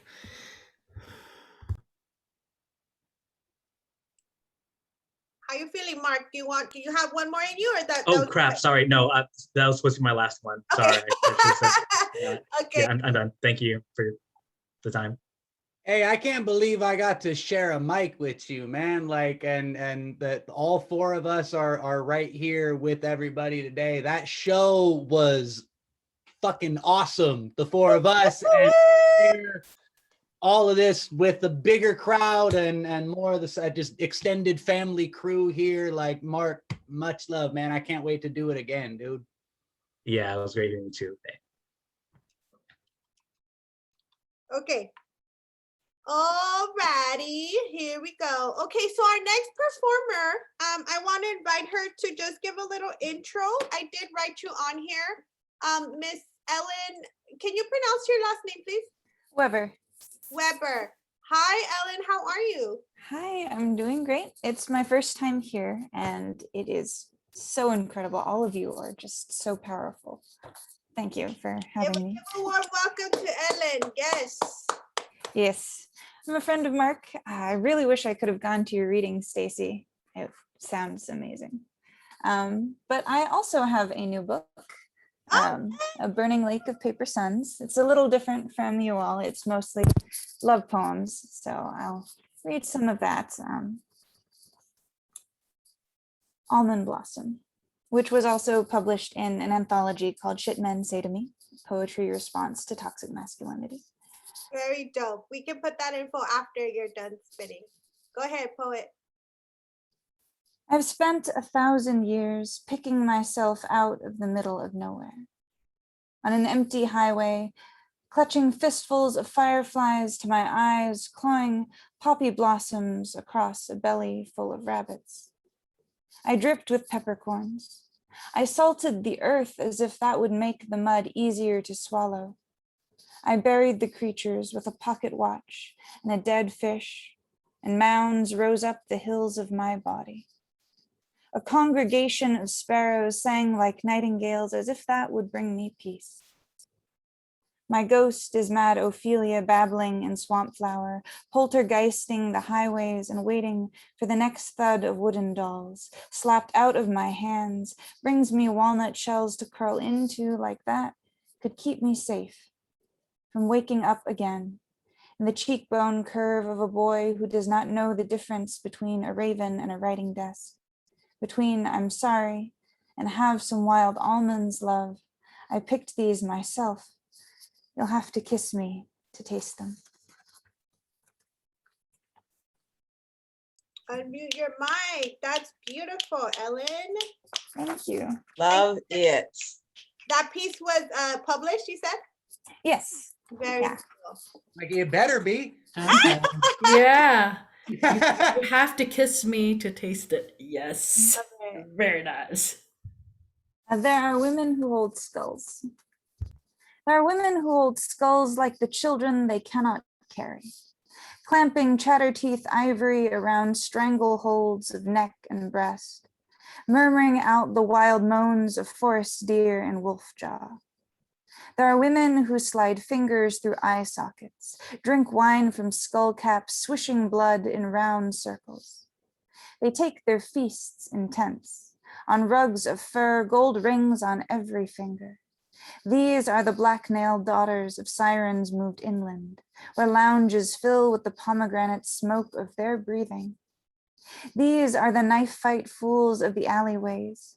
How you feeling, Mark? Do you have one more in you, or that? Oh that crap! Sorry, no, that was supposed to be my last one. Okay. Sorry, I should have said, Okay. yeah, I'm done. Thank you for the time. Hey, I can't believe I got to share a mic with you, man. Like, and that all four of us are right here with everybody today. That show was fucking awesome. The four of us and share all of this with the bigger crowd and more of the just extended family crew here. Like, Mark, much love, man. I can't wait to do it again, dude. Yeah, it was great hearing you too. Okay. Alrighty, here we go. Okay, so our next performer, I want to invite her to just give a little intro. I did write you on here. Miss Ellen, can you pronounce your last name, please? Weber. Weber. Hi, Ellen, how are you? Hi, I'm doing great. It's my first time here, and it is so incredible. All of you are just so powerful. Thank you for having me. Give a warm welcome to Ellen. Yes. Yes, I'm a friend of Mark. I really wish I could have gone to your reading, Stacy. It sounds amazing. But I also have a new book, A Burning Lake of Paper Suns. It's a little different from you all. It's mostly love poems, so I'll read some of that. Almond Blossom, which was also published in an anthology called Shit Men Say to Me, Poetry Response to Toxic Masculinity. Very dope. We can put that info after you're done spitting. Go ahead, poet. I've spent 1,000 years picking myself out of the middle of nowhere. On an empty highway, clutching fistfuls of fireflies to my eyes, clawing poppy blossoms across a belly full of rabbits. I dripped with peppercorns. I salted the earth as if that would make the mud easier to swallow. I buried the creatures with a pocket watch and a dead fish, and mounds rose up the hills of my body. A congregation of sparrows sang like nightingales as if that would bring me peace. My ghost is mad Ophelia babbling in swamp flower, poltergeisting the highways and waiting for the next thud of wooden dolls, slapped out of my hands, brings me walnut shells to curl into like that could keep me safe from waking up again in the cheekbone curve of a boy who does not know the difference between a raven and a writing desk, between I'm sorry and have some wild almonds, love. I picked these myself. You'll have to kiss me to taste them. Unmute your mic. That's beautiful, Ellen. Thank you. Love it. That piece was published, you said? Yes. Very Yeah. cool. Like it better be. Yeah. You have to kiss me to taste it. Yes. Love it. Very nice. There are women who hold skulls. There are women who hold skulls like the children they cannot carry, clamping chatter teeth ivory around strangleholds of neck and breast, murmuring out the wild moans of forest deer and wolf jaw. There are women who slide fingers through eye sockets, drink wine from skull caps, swishing blood in round circles. They take their feasts in tents, on rugs of fur, gold rings on every finger. These are the black-nailed daughters of sirens moved inland, where lounges fill with the pomegranate smoke of their breathing. These are the knife fight fools of the alleyways,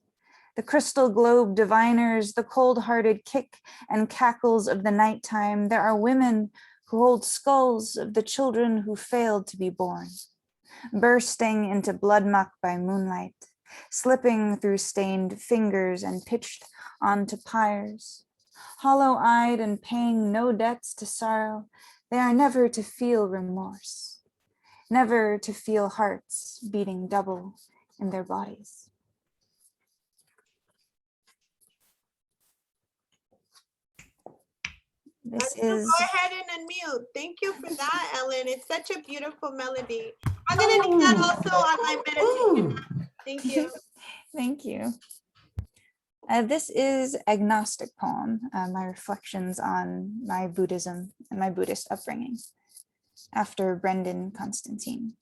the crystal globe diviners, the cold-hearted kick and cackles of the nighttime. There are women who hold skulls of the children who failed to be born, bursting into blood muck by moonlight, slipping through stained fingers and pitched onto pyres. Hollow-eyed and paying no debts to sorrow, they are never to feel remorse, never to feel hearts beating double in their bodies. This is... Go ahead and unmute. Thank you for that, Ellen. It's such a beautiful melody. I'm going to need that also on my meditation. Thank you. Thank you. This is agnostic poem, my reflections on my Buddhism and my Buddhist upbringing, after Brendan Constantine.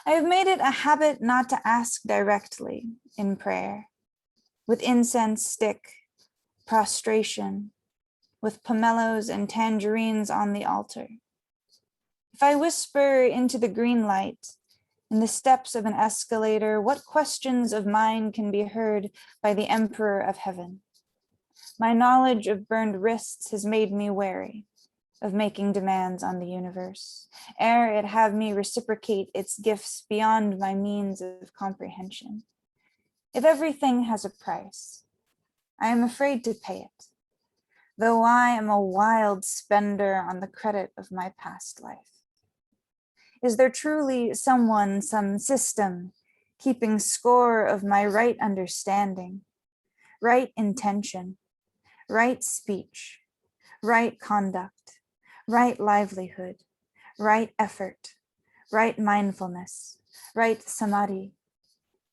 I have made it a habit not to ask directly in prayer, with incense stick, prostration, with pomelos and tangerines on the altar. If I whisper into the green light, in the steps of an escalator, what questions of mine can be heard by the Emperor of Heaven? My knowledge of burned wrists has made me wary of making demands on the universe, ere it have me reciprocate its gifts beyond my means of comprehension. If everything has a price, I am afraid to pay it, though I am a wild spender on the credit of my past life. Is there truly someone, some system, keeping score of my right understanding, right intention, right speech, right conduct, right livelihood, right effort, right mindfulness, right samadhi?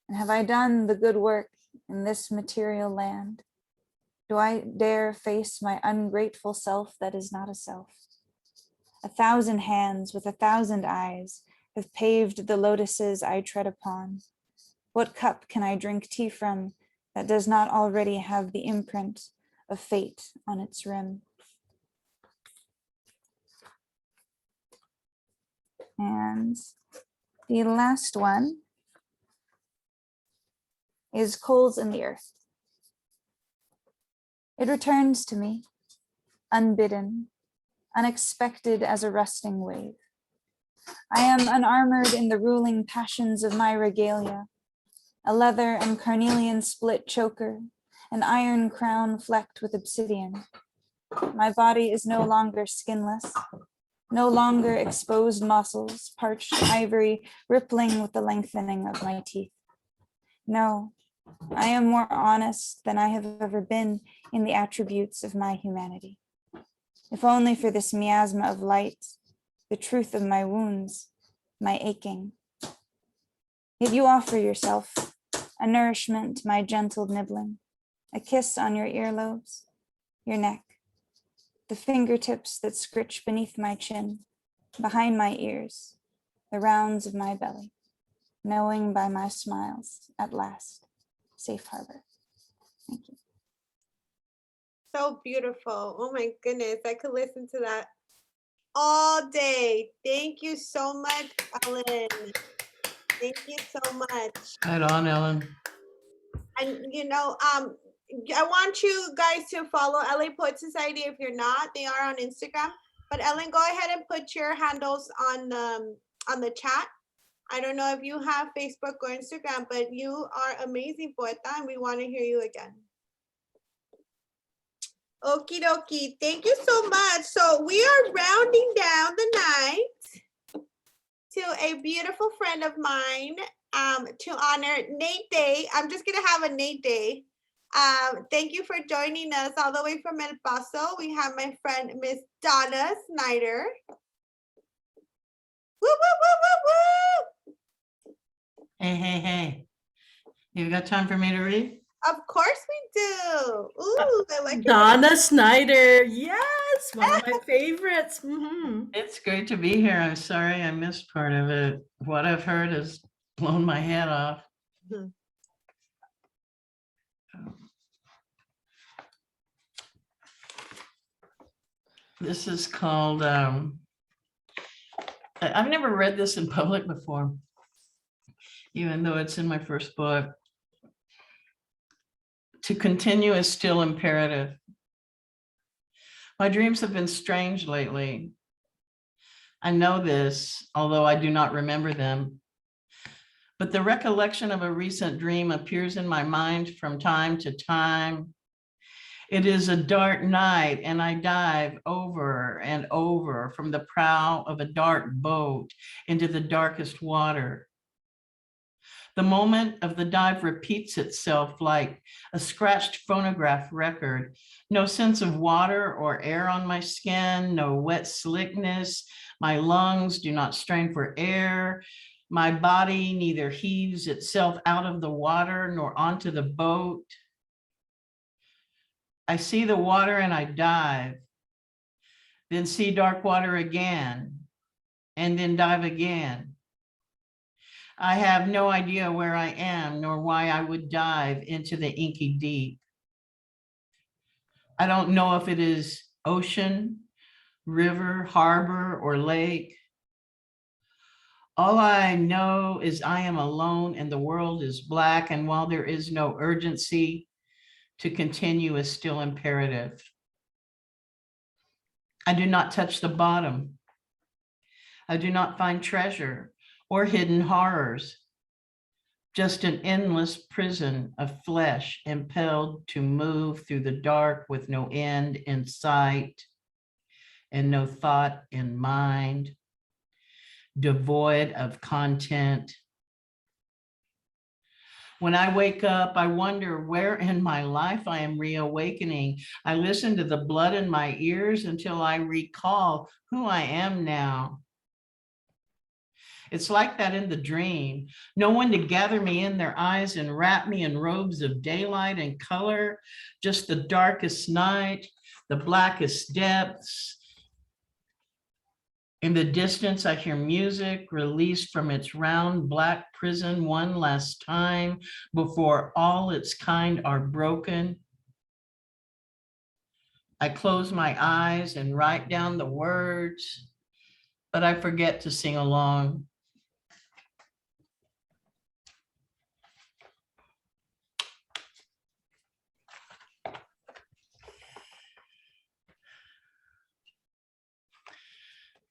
And have I done the good work in this material land? Do I dare face my ungrateful self that is not a self? 1,000 hands with 1,000 eyes have paved the lotuses I tread upon. What cup can I drink tea from that does not already have the imprint of fate on its rim? And the last one is Coals in the Earth. It returns to me, unbidden, unexpected as a rusting wave. I am unarmored in the ruling passions of my regalia, a leather and carnelian split choker, an iron crown flecked with obsidian. My body is no longer skinless, no longer exposed muscles, parched ivory rippling with the lengthening of my teeth. No, I am more honest than I have ever been in the attributes of my humanity. If only for this miasma of light, the truth of my wounds, my aching. Yet you offer yourself, a nourishment to my gentle nibbling, a kiss on your earlobes, your neck, the fingertips that scritch beneath my chin, behind my ears, the rounds of my belly, knowing by my smiles, at last, safe harbor. Thank you. So beautiful. Oh my goodness. I could listen to that all day. Thank you so much, Ellen. Thank you so much. Right on, Ellen. And I want you guys to follow LA Poet Society if you're not. They are on Instagram. But Ellen, go ahead and put your handles on the chat. I don't know if you have Facebook or Instagram, but you are amazing, Poeta, and we want to hear you again. Okie dokie. Thank you so much. So we are rounding down the night to a beautiful friend of mine to honor Nate Day. I'm just going to have a Nate Day. Thank you for joining us all the way from El Paso. We have my friend, Miss Donna Snyder. Woo, woo, woo, woo, woo. Hey. You got time for me to read? Of course we do. Ooh, I like Donna Snyder. Yes, one of my favorites. It's great to be here. I'm sorry I missed part of it. What I've heard has blown my head off. This is called, I've never read this in public before, even though it's in my first book. To continue is still imperative. My dreams have been strange lately. I know this, although I do not remember them. But the recollection of a recent dream appears in my mind from time to time. It is a dark night and I dive over and over from the prow of a dark boat into the darkest water. The moment of the dive repeats itself like a scratched phonograph record. No sense of water or air on my skin, no wet slickness. My lungs do not strain for air. My body neither heaves itself out of the water nor onto the boat. I see the water and I dive, then see dark water again, and then dive again. I have no idea where I am, nor why I would dive into the inky deep. I don't know if it is ocean, river, harbor, or lake. All I know is I am alone and the world is black, and while there is no urgency, to continue is still imperative. I do not touch the bottom. I do not find treasure or hidden horrors, just an endless prison of flesh impelled to move through the dark with no end in sight and no thought in mind, devoid of content. When I wake up, I wonder where in my life I am reawakening. I listen to the blood in my ears until I recall who I am now. It's like that in the dream. No one to gather me in their eyes and wrap me in robes of daylight and color, just the darkest night, the blackest depths. In the distance, I hear music released from its round black prison one last time before all its kind are broken. I close my eyes and write down the words, but I forget to sing along.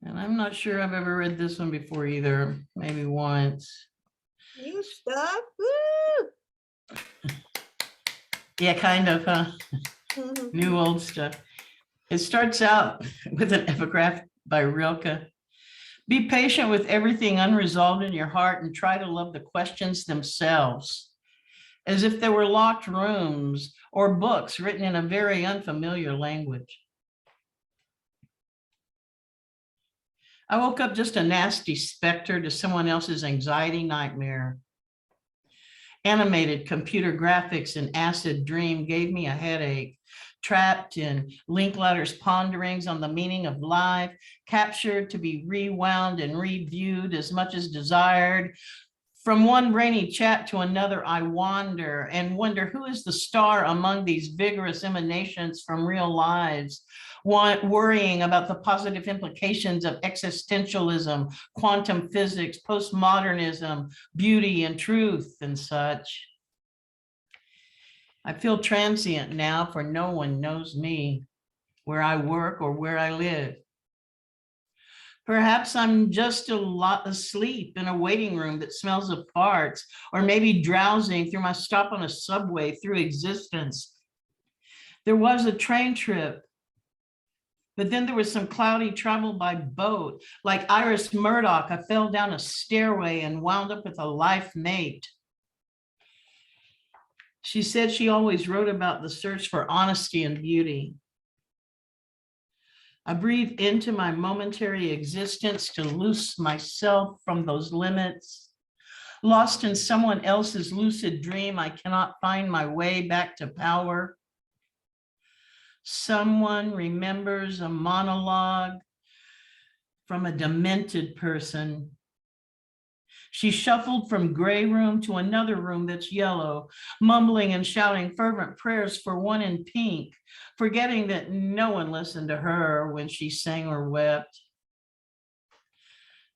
And I'm not sure I've ever read this one before either, maybe once. New stuff, woo! Yeah, kind of, huh? New old stuff. It starts out with an epigraph by Rilke. Be patient with everything unresolved in your heart and try to love the questions themselves, as if they were locked rooms or books written in a very unfamiliar language. I woke up just a nasty specter to someone else's anxiety nightmare. Animated computer graphics and acid dream gave me a headache, trapped in Linklater's ponderings on the meaning of life, captured to be rewound and reviewed as much as desired. From one brainy chat to another, I wander and wonder who is the star among these vigorous emanations from real lives, worrying about the positive implications of existentialism, quantum physics, postmodernism, beauty and truth and such. I feel transient now, for no one knows me, where I work or where I live. Perhaps I'm just a lot asleep in a waiting room that smells of farts, or maybe drowsing through my stop on a subway through existence. There was a train trip, but then there was some cloudy travel by boat. Like Iris Murdoch, I fell down a stairway and wound up with a life mate. She said she always wrote about the search for honesty and beauty. I breathe into my momentary existence to loose myself from those limits. Lost in someone else's lucid dream, I cannot find my way back to power. Someone remembers a monologue from a demented person. She shuffled from gray room to another room that's yellow, mumbling and shouting fervent prayers for one in pink, forgetting that no one listened to her when she sang or wept.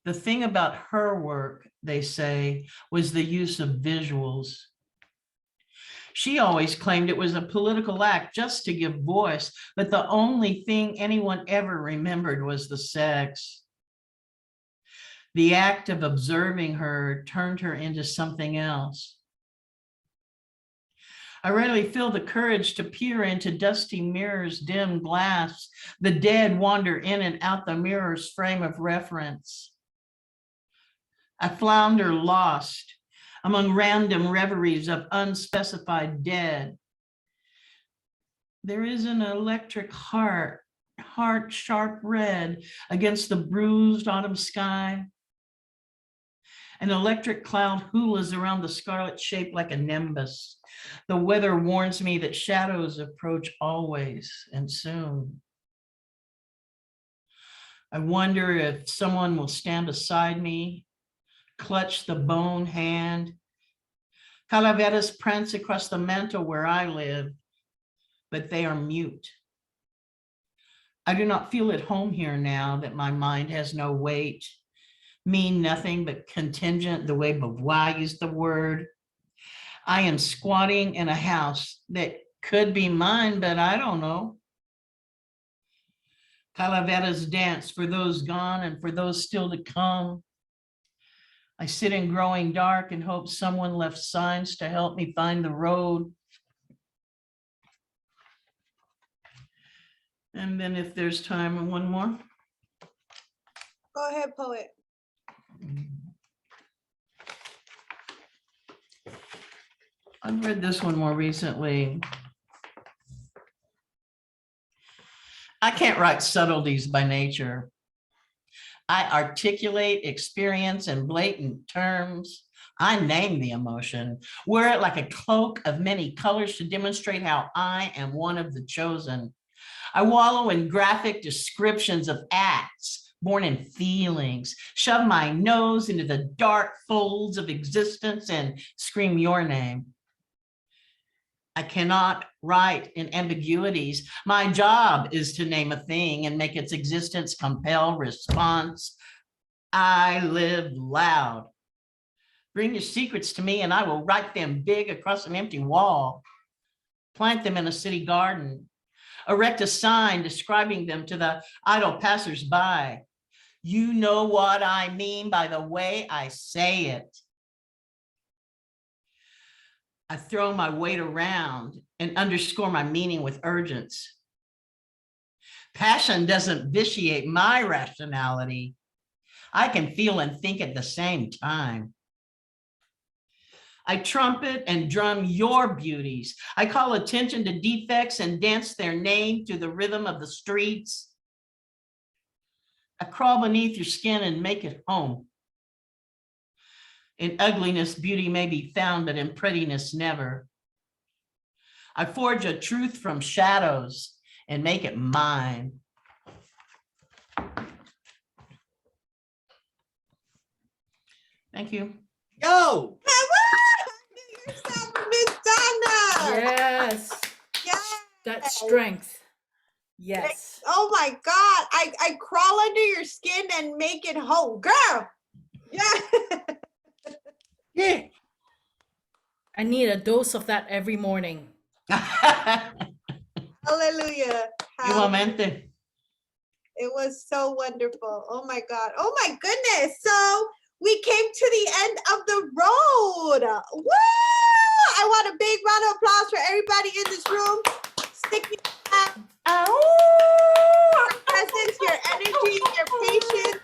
The thing about her work, they say, was the use of visuals. She always claimed it was a political act just to give voice, but the only thing anyone ever remembered was the sex. The act of observing her turned her into something else. I rarely feel the courage to peer into dusty mirrors, dim glass. The dead wander in and out the mirror's frame of reference. I flounder lost among random reveries of unspecified dead. There is an electric heart sharp red against the bruised autumn sky. An electric cloud hoolas around the scarlet shape like a nimbus. The weather warns me that shadows approach always and soon. I wonder if someone will stand beside me, clutch the bone hand. Calaveras prance across the mantle where I live, but they are mute. I do not feel at home here now that my mind has no weight, mean nothing but contingent, the way Beauvoir used the word. I am squatting in a house that could be mine, but I don't know. Calaveras dance for those gone and for those still to come. I sit in growing dark and hope someone left signs to help me find the road. And then if there's time, one more. Go ahead, poet. I've read this one more recently. I can't write subtleties by nature. I articulate experience in blatant terms. I name the emotion, wear it like a cloak of many colors to demonstrate how I am one of the chosen. I wallow in graphic descriptions of acts born in feelings, shove my nose into the dark folds of existence and scream your name. I cannot write in ambiguities. My job is to name a thing and make its existence compel response. I live loud. Bring your secrets to me and I will write them big across an empty wall. Plant them in a city garden. Erect a sign describing them to the idle passersby. You know what I mean by the way I say it. I throw my weight around and underscore my meaning with urgence. Passion doesn't vitiate my rationality. I can feel and think at the same time. I trumpet and drum your beauties. I call attention to defects and dance their name to the rhythm of the streets. I crawl beneath your skin and make it home. In ugliness, beauty may be found, but in prettiness, never. I forge a truth from shadows and make it mine. Thank you. Yo! Miss Donna! Yes. Yes. That strength. Yes. Oh my God. I crawl under your skin and make it whole. Girl. Yeah. Yeah. I need a dose of that every morning. Hallelujah. Igualmente. It was so wonderful. Oh my God. Oh my goodness. So we came to the end of the road. Woo! I want a big round of applause for everybody in this room. Sticking out your presence, your energy, your patience.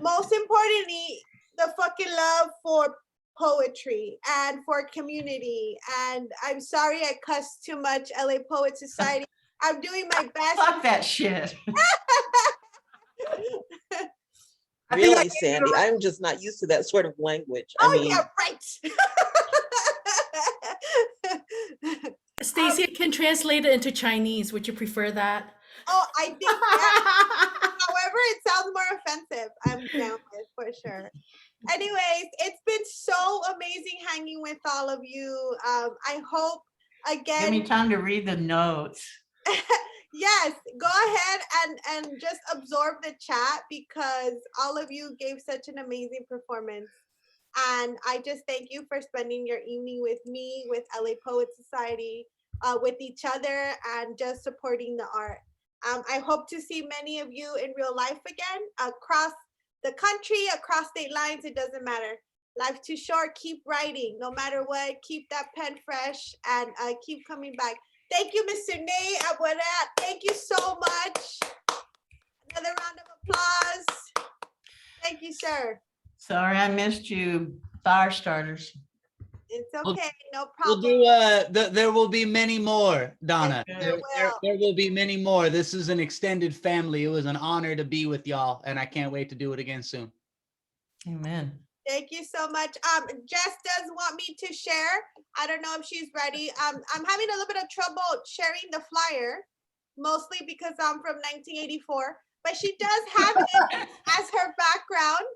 Most importantly, the fucking love for poetry and for community. And I'm sorry I cussed too much, LA Poet Society. I'm doing my best. Fuck that shit. Really, Sandy, I'm just not used to that sort of language. I mean, Yeah, right. Stacey can translate it into Chinese. Would you prefer that? Oh, I think yeah. However, it sounds more offensive. I'm down with for sure. Anyways, it's been so amazing hanging with all of you. I hope again. Give me time to read the notes. Yes, go ahead and just absorb the chat because all of you gave such an amazing performance. And I just thank you for spending your evening with me, with LA Poet Society, with each other, and just supporting the art. I hope to see many of you in real life again, across the country, across state lines, it doesn't matter. Life's too short, keep writing, no matter what, keep that pen fresh, and keep coming back. Thank you, Mr. Nate Abaurrea. Thank you so much. Another round of applause. Thank you, sir. Sorry, I missed you, fire starters. It's okay, no problem. We'll do there will be many more, Donna. There There will be many more. This is an extended family. It was an honor to be with y'all, and I can't wait to do it again soon. Amen. Thank you so much. Jess does want me to share. I don't know if she's ready. I'm having a little bit of trouble sharing the flyer, mostly because I'm from 1984, but she does have it as her background.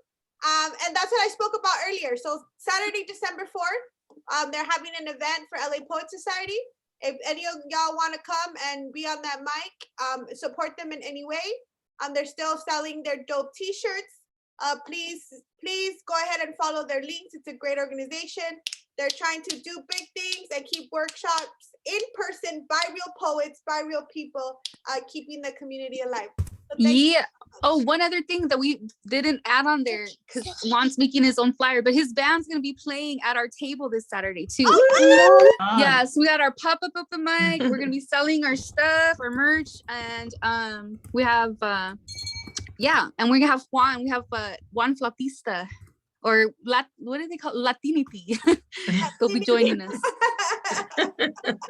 And that's what I spoke about earlier. So Saturday, December 4th, they're having an event for LA Poet Society. If any of y'all want to come and be on that mic, support them in any way. They're still selling their dope t-shirts. Please go ahead and follow their links. It's a great organization. They're trying to do big things and keep workshops in person by real poets, by real people, keeping the community alive. So yeah. Oh, one other thing that we didn't add on there, because Juan's making his own flyer, but his band's going to be playing at our table this Saturday too. Oh, yeah, so we got our pop-up open mic. We're going to be selling our stuff, our merch, and we have, yeah, and we're going to have Juan. We have Juan Flautista, or what do they call it? Latinity. They'll be joining us.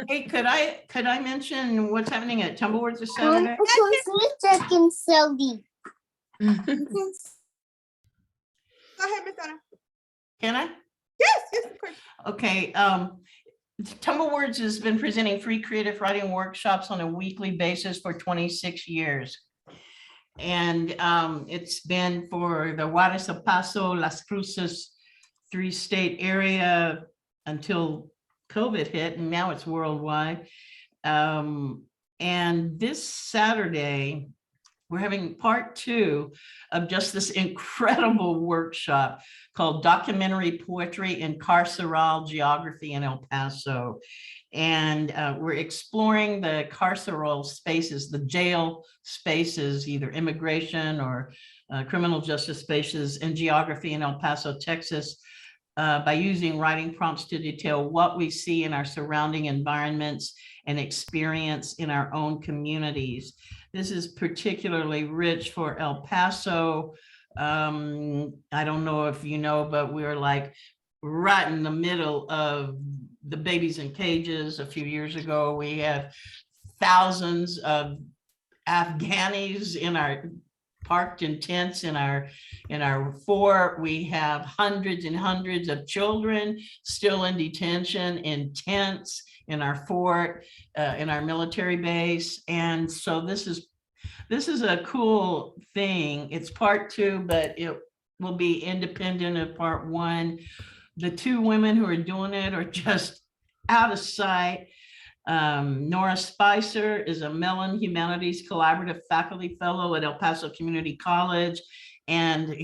Hey, could I mention what's happening at Tumblewords this Saturday? Go ahead, Miss Donna. Can I? Yes, of course. Okay. Tumblewords has been presenting free creative writing workshops on a weekly basis for 26 years. And it's been for the Juarez, El Paso, Las Cruces, 3-state area until COVID hit, and now it's worldwide. And this Saturday, we're having part 2 of just this incredible workshop called Documentary Poetry and Carceral Geography in El Paso. And we're exploring the carceral spaces, the jail spaces, either immigration or criminal justice spaces in geography in El Paso, Texas, by using writing prompts to detail what we see in our surrounding environments and experience in our own communities. This is particularly rich for El Paso. I don't know if you know, but we're like right in the middle of the babies in cages. A few years ago, we had thousands of Afghanis in our parked in tents in our fort. We have hundreds and hundreds of children still in detention in tents in our fort, in our military base. And so this is a cool thing. It's part 2, but it will be independent of part 1. The 2 women who are doing it are just out of sight. Nora Spicer is a Mellon Humanities Collaborative Faculty Fellow at El Paso Community College and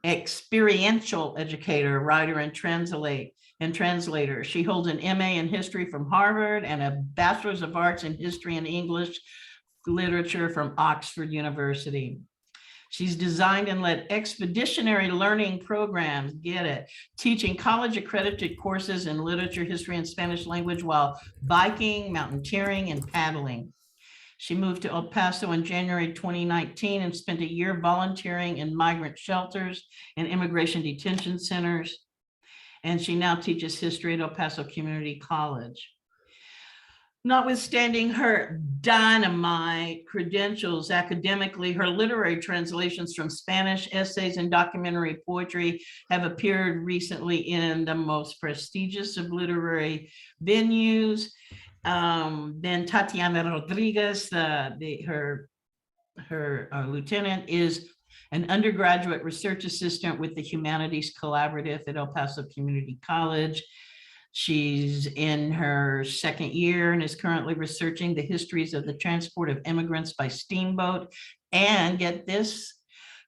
experiential educator, writer, and and translator. She holds an MA in history from Harvard and a Bachelor's of Arts in history and English literature from Oxford University. She's designed and led expeditionary learning programs, get it, teaching college accredited courses in literature, history, and Spanish language while biking, mountaineering, and paddling. She moved to El Paso in January 2019 and spent a year volunteering in migrant shelters and immigration detention centers. And she now teaches history at El Paso Community College. Notwithstanding her dynamite credentials academically, her literary translations from Spanish, essays, and documentary poetry have appeared recently in the most prestigious of literary venues. Then Tatiana Rodriguez, her lieutenant, is an undergraduate research assistant with the Humanities Collaborative at El Paso Community College. She's in her second year and is currently researching the histories of the transport of immigrants by steamboat. And get this,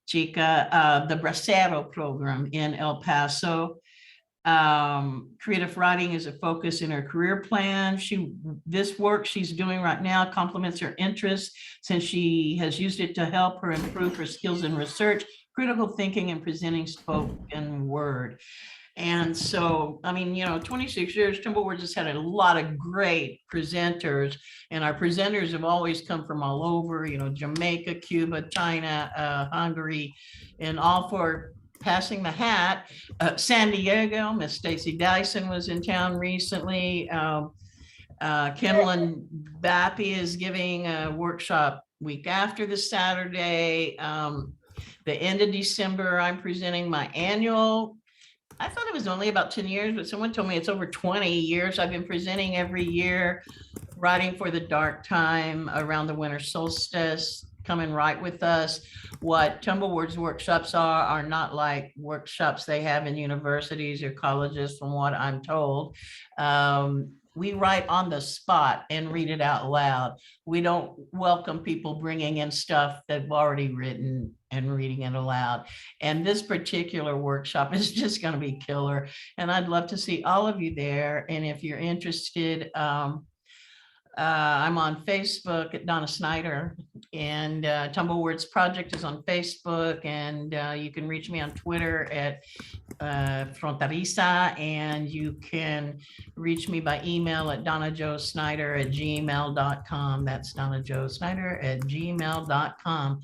chica, the Bracero program in El Paso. Creative writing is a focus in her career plan. This work she's doing right now complements her interests since she has used it to help her improve her skills in research, critical thinking, and presenting spoken word. And so, I mean, 26 years, Tumblewords has had a lot of great presenters, and our presenters have always come from all over, Jamaica, Cuba, China, Hungary, and all for passing the hat. San Diego, Miss Stacy Dyson was in town recently. Kimberlyn Bappy is giving a workshop week after this Saturday. The end of December, I'm presenting my annual. I thought it was only about 10 years, but someone told me it's over 20 years. I've been presenting every year, writing for the dark time around the winter solstice. Come and write with us. What Tumblewords workshops are not like workshops they have in universities or colleges, from what I'm told. We write on the spot and read it out loud. We don't welcome people bringing in stuff they've already written and reading it aloud. And this particular workshop is just going to be killer. And I'd love to see all of you there. And if you're interested, I'm on Facebook at Donna Snyder, and Tumblewords Project is on Facebook, and you can reach me on Twitter at Fronteriza, and you can reach me by email at donnajoesnyder@gmail.com. That's donnajoesnyder@gmail.com.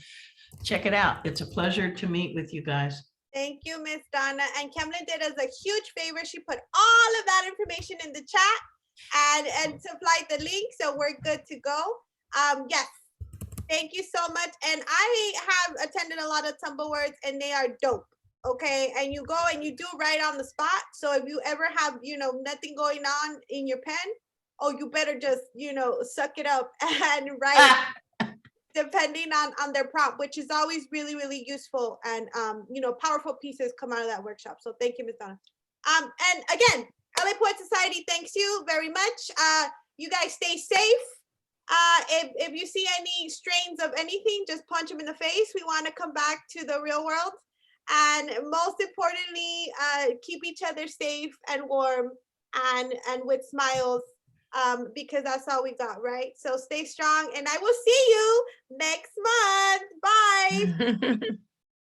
Check it out. It's a pleasure to meet with you guys. Thank you, Miss Donna. And Kemlin did us a huge favor. She put all of that information in the chat and supplied the link, so we're good to go. Yes, thank you so much. And I have attended a lot of Tumblewords, and they are dope. Okay, and you go and you do right on the spot. So if you ever have nothing going on in your pen, you better just suck it up and write depending on their prompt, which is always really, really useful, and powerful pieces come out of that workshop. So thank you, Ms. Donna. And again, LA Poet Society thanks you very much. You guys stay safe. If you see any strains of anything, just punch them in the face. We want to come back to the real world. And most importantly, keep each other safe and warm and with smiles, because that's all we got, right? So stay strong, and I will see you next month. Bye.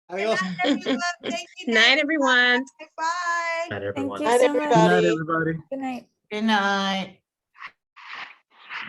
Adios. Good night, everyone. Thank you. Night, everyone. Bye. Night, everyone. Thank you so much. Good night, everybody. Good night. Good night.